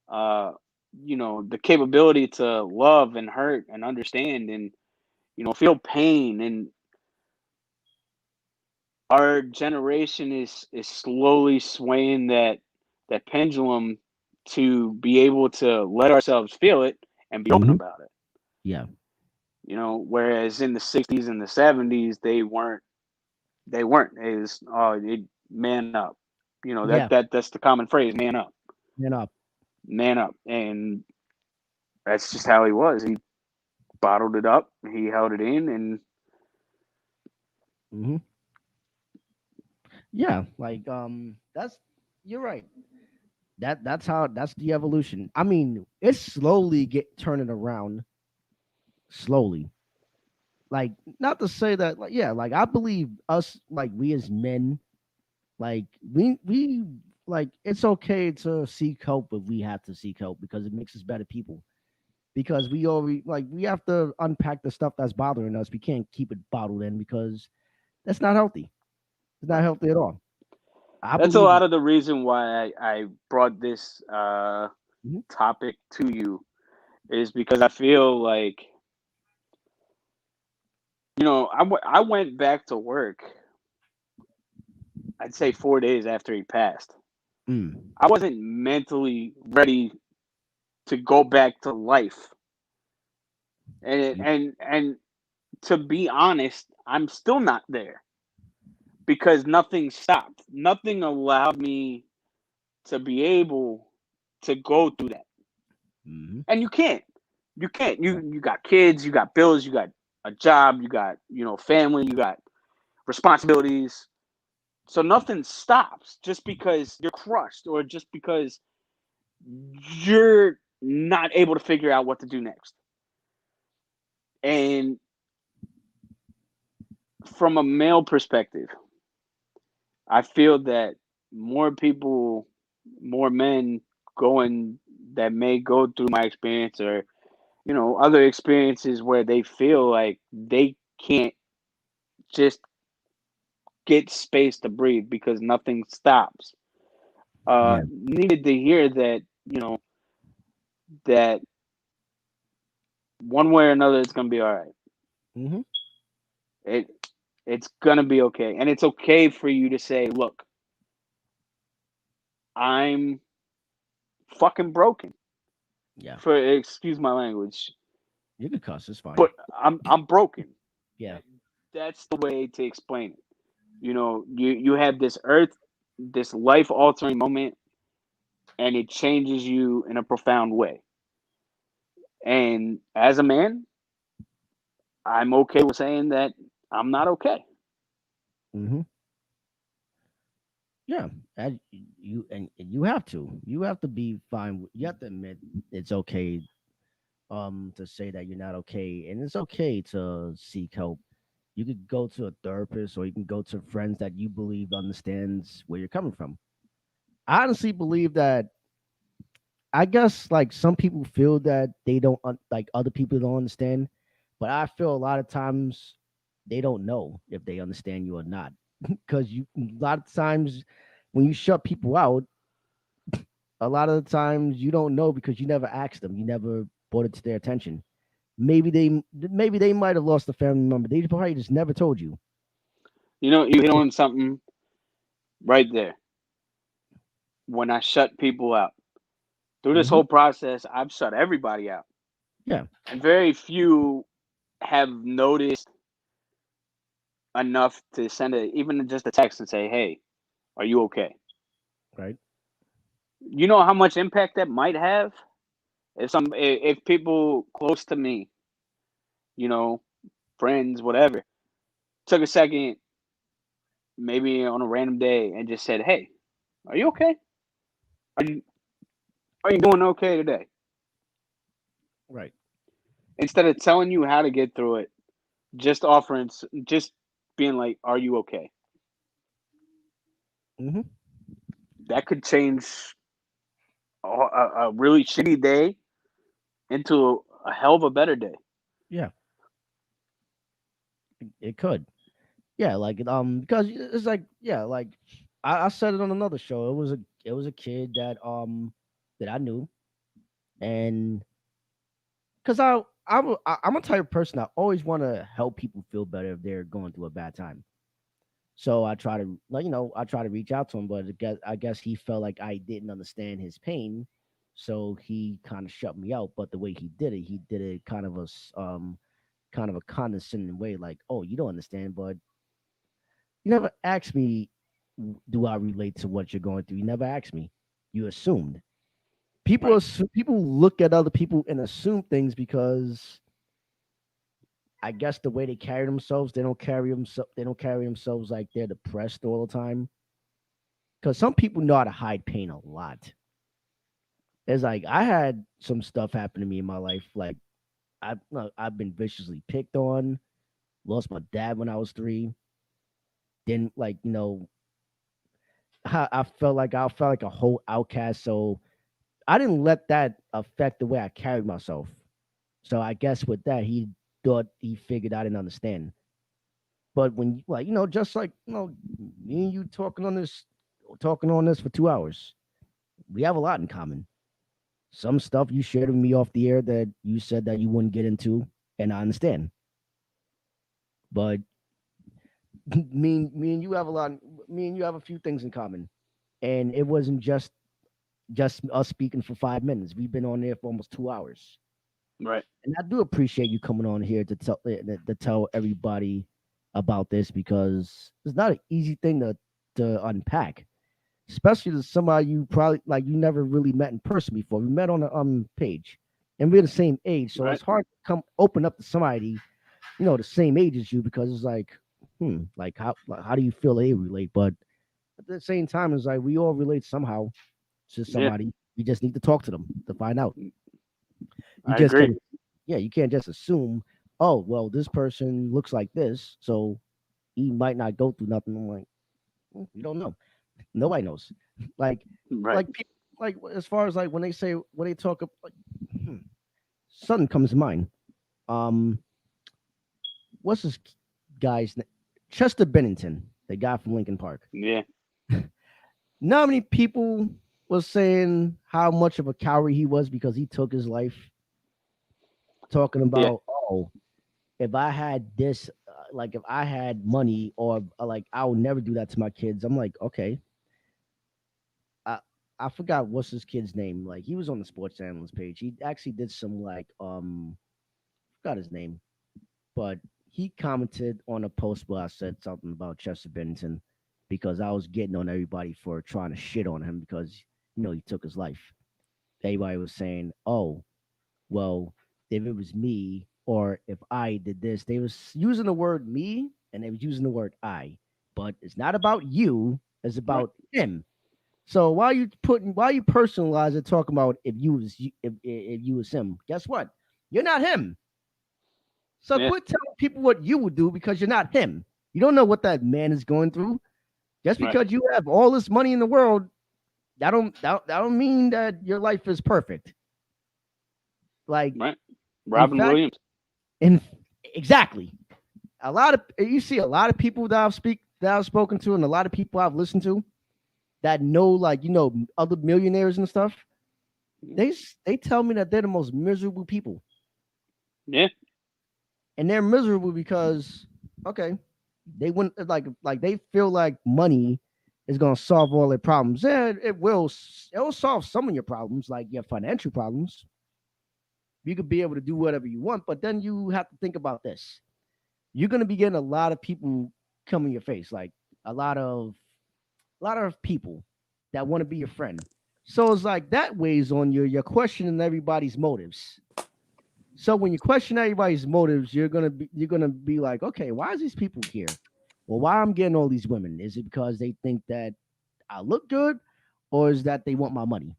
S6: uh, the capability to love and hurt and understand and feel pain. And our generation is slowly swaying that pendulum to be able to let ourselves feel it and be open
S5: Hmm.
S6: about it.
S5: Yeah.
S6: Whereas in the 60s and the 70s they weren't. It was man up.
S5: Yeah.
S6: That's the common phrase, man up.
S5: Man up.
S6: Man up. And that's just how he was. He bottled it up, he held it in, and
S5: Hmm. Yeah. Like that's you're right. That's the evolution. I mean, it's slowly get turning around, slowly. Like, not to say that, like, yeah, like I believe us, like we as men, like we like it's okay to seek help if we have to seek help because it makes us better people. Because we already like we have to unpack the stuff that's bothering us. We can't keep it bottled in because that's not healthy. It's not healthy at all. I
S6: that's a
S5: believe.
S6: lot of the reason why I brought this
S5: Mhm.
S6: topic to you, is because I feel like, I went back to work, I'd say 4 days after he passed.
S5: Mm.
S6: I wasn't mentally ready to go back to life. And
S5: Yeah.
S6: and to be honest, I'm still not there because nothing stopped. Nothing allowed me to be able to go through that.
S5: Hmm.
S6: And you can't. You can't. You got kids, you got bills, you got a job, you got, family, you got responsibilities. So nothing stops just because you're crushed or just because you're not able to figure out what to do next. And from a male perspective, I feel that more people, more men going that may go through my experience or other experiences where they feel like they can't just get space to breathe because nothing stops.
S5: Yeah.
S6: Needed to hear that, that one way or another it's gonna be all right.
S5: Hmm.
S6: It it's gonna be okay. And it's okay for you to say, look, I'm fucking broken.
S5: Yeah.
S6: For excuse my language,
S5: You can cuss. It's fine.
S6: but I'm broken.
S5: Yeah.
S6: That's the way to explain it. You have this this life altering moment, and it changes you in a profound way. And as a man, I'm okay with saying that I'm not okay.
S5: Hmm. Yeah. And you have to. You have to be fine. You have to admit it's okay to say that you're not okay, and it's okay to seek help. You could go to a therapist, or you can go to friends that you believe understands where you're coming from. I honestly believe that, I guess, like, some people feel that they don't like other people don't understand, but I feel a lot of times they don't know if they understand you or not. Because you, a lot of times when you shut people out, a lot of the times you don't know because you never asked them, you never brought it to their attention. Maybe they might have lost a family member. They probably just never told you.
S6: You hit on something right there. When I shut people out through this
S5: Hmm.
S6: whole process, I've shut everybody out,
S5: Yeah.
S6: and very few have noticed enough to send even just a text and say, "Hey, are you okay?"
S5: Right.
S6: You know how much impact that might have if people close to me, you know, friends, whatever, took a second, maybe on a random day, and just said, "Hey, are you okay? Are you are you doing okay today?"
S5: Right.
S6: Instead of telling you how to get through it, just being like, "Are you okay?"
S5: Hmm.
S6: That could change a really shitty day into a hell of a better day.
S5: Yeah. It could. Yeah, like, because it's like, yeah, like, I said it on another show. It was a kid that I knew, and because I'm a type of person, I always want to help people feel better if they're going through a bad time. So I try to, like, I try to reach out to him, but I guess he felt like I didn't understand his pain, so he kind of shut me out. But the way he did it kind of a condescending way, like, "Oh, you don't understand," but you never asked me, do I relate to what you're going through? You never asked me. You assumed.
S6: Right.
S5: People look at other people and assume things because I guess the way they carry themselves, they don't carry themselves like they're depressed all the time. Because some people know how to hide pain a lot. It's like I had some stuff happen to me in my life. Like, I've been viciously picked on. Lost my dad when I was 3. Then, like, I felt like a whole outcast. So I didn't let that affect the way I carried myself. So I guess with that, he thought he figured I didn't understand. But when, like, just like, me and you talking on this for 2 hours, we have a lot in common. Some stuff you shared with me off the air that you said that you wouldn't get into, and I understand. But me and you have a lot. Me and you have a few things in common, and it wasn't just us speaking for 5 minutes. We've been on there for almost 2 hours.
S6: Right.
S5: And I do appreciate you coming on here to tell everybody about this, because it's not an easy thing to unpack, especially to somebody you probably, like, you never really met in person before. We met on a page, and we're the same age, so
S6: Right.
S5: it's hard to come open up to somebody the same age as you, because it's like, like, how do you feel they relate? But at the same time, it's like we all relate somehow to
S6: Yeah,
S5: somebody. You just need to talk to them to find out. You
S6: I
S5: just
S6: agree.
S5: can't, yeah, you can't just assume, oh, well, this person looks like this, so he might not go through nothing. I'm like, you don't know. Nobody knows. Like,
S6: Right.
S5: like people, like, as far as, like, when they talk, like, hmm, something comes to mind. Um, what's this guy's name? Chester Bennington, the guy from Lincoln Park.
S6: Yeah.
S5: Not many people was saying how much of a coward he was because he took his life. Talking
S6: Yeah.
S5: about, oh, if I had this, like if I had money, or like I would never do that to my kids. I'm like, okay. I I forgot what's his kid's name. Like he was on the sports analyst page. He actually did some like forgot his name, but he commented on a post where I said something about Chester Bennington because I was getting on everybody for trying to shit on him because he took his life. Everybody was saying, "Oh, well, if it was me or if I did this," they was using the word me and they was using the word I. But it's not about you; it's
S6: Right.
S5: about him. So why you personalize it, talking about if you was him? Guess what? You're not him. So
S6: Yeah.
S5: quit telling people what you would do because you're not him. You don't know what that man is going through. Just
S6: Right.
S5: because you have all this money in the world, that don't mean that your life is perfect. Like
S6: Right.
S5: in
S6: Robin
S5: fact,
S6: Williams.
S5: in exactly, a lot of you see a lot of people that I've spoken to, and a lot of people I've listened to that know, like other millionaires and stuff. They tell me that they're the most miserable people,
S6: Yeah.
S5: and they're miserable because okay, they wouldn't like they feel like money is gonna solve all their problems. Yeah, it will. It will solve some of your problems, like your financial problems. You could be able to do whatever you want, but then you have to think about this. You're gonna be getting a lot of people come in your face, like a lot of people that want to be your friend. So it's like that weighs on you. You're questioning everybody's motives. So when you question everybody's motives, you're gonna be like, okay, why is these people here? Well, why I'm getting all these women? Is it because they think that I look good, or is that they want my money?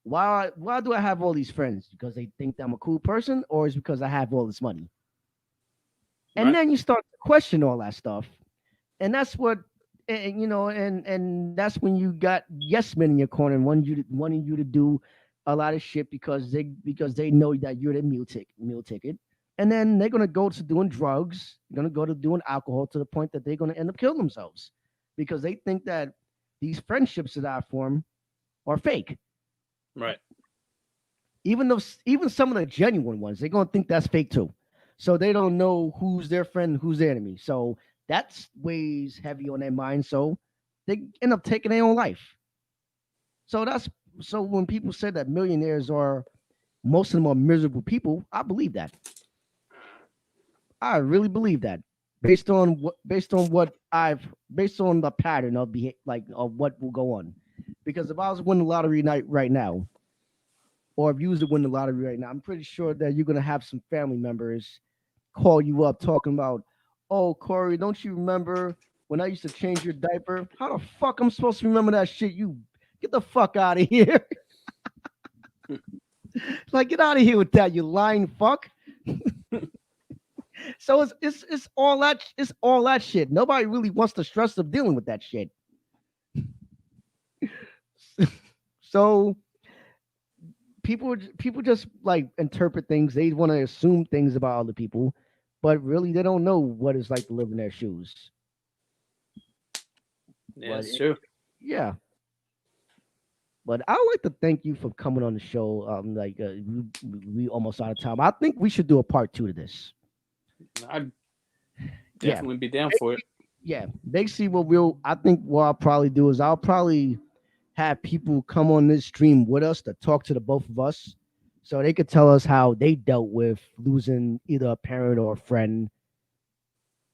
S5: Why do I have all these friends? Because they think that I'm a cool person, or is it because I have all this money? And
S6: Right.
S5: then you start to question all that stuff, and that's what and that's when you got yes men in your corner and wanting you to do a lot of shit because they know that you're the meal ticket, and then they're gonna go to doing drugs, gonna go to doing alcohol to the point that they're gonna end up killing themselves because they think that these friendships that I form are fake.
S6: Right.
S5: Even some of the genuine ones, they're gonna think that's fake too. So they don't know who's their friend, who's their enemy. So that's weighs heavy on their mind. So they end up taking their own life. So that's so when people say that millionaires are most of them are miserable people, I believe that. I really believe that. Based on the pattern of of what will go on. Because if I was winning the lottery night right now, or if you was to win the lottery right now, I'm pretty sure that you're gonna have some family members call you up talking about, oh Corey, don't you remember when I used to change your diaper? How the fuck I'm supposed to remember that shit? You get the fuck out of here. Like get out of here with that, you lying fuck. So it's all that shit. Nobody really wants the stress of dealing with that shit. So people just like interpret things. They want to assume things about other people, but really they don't know what it's like to live in their shoes.
S6: Yeah,
S5: But
S6: it's true.
S5: yeah, but I would like to thank you for coming on the show. We almost out of time. I think we should do a part two to this.
S6: I'd
S5: Yeah,
S6: definitely be down for it.
S5: yeah. Basically, I think what I'll probably do is I'll probably have people come on this stream with us to talk to the both of us, so they could tell us how they dealt with losing either a parent or a friend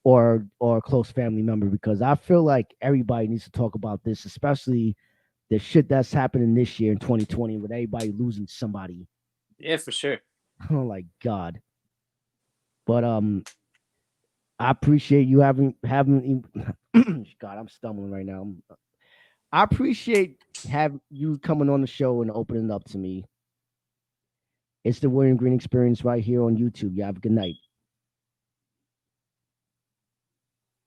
S5: or a close family member. Because I feel like everybody needs to talk about this, especially the shit that's happening this year in 2020 with everybody losing somebody.
S6: Yeah, for sure.
S5: Oh my god! But I appreciate you having. God, I'm stumbling right now. I appreciate have you coming on the show and opening up to me. It's the William Green Experience right here on YouTube. You have a good night.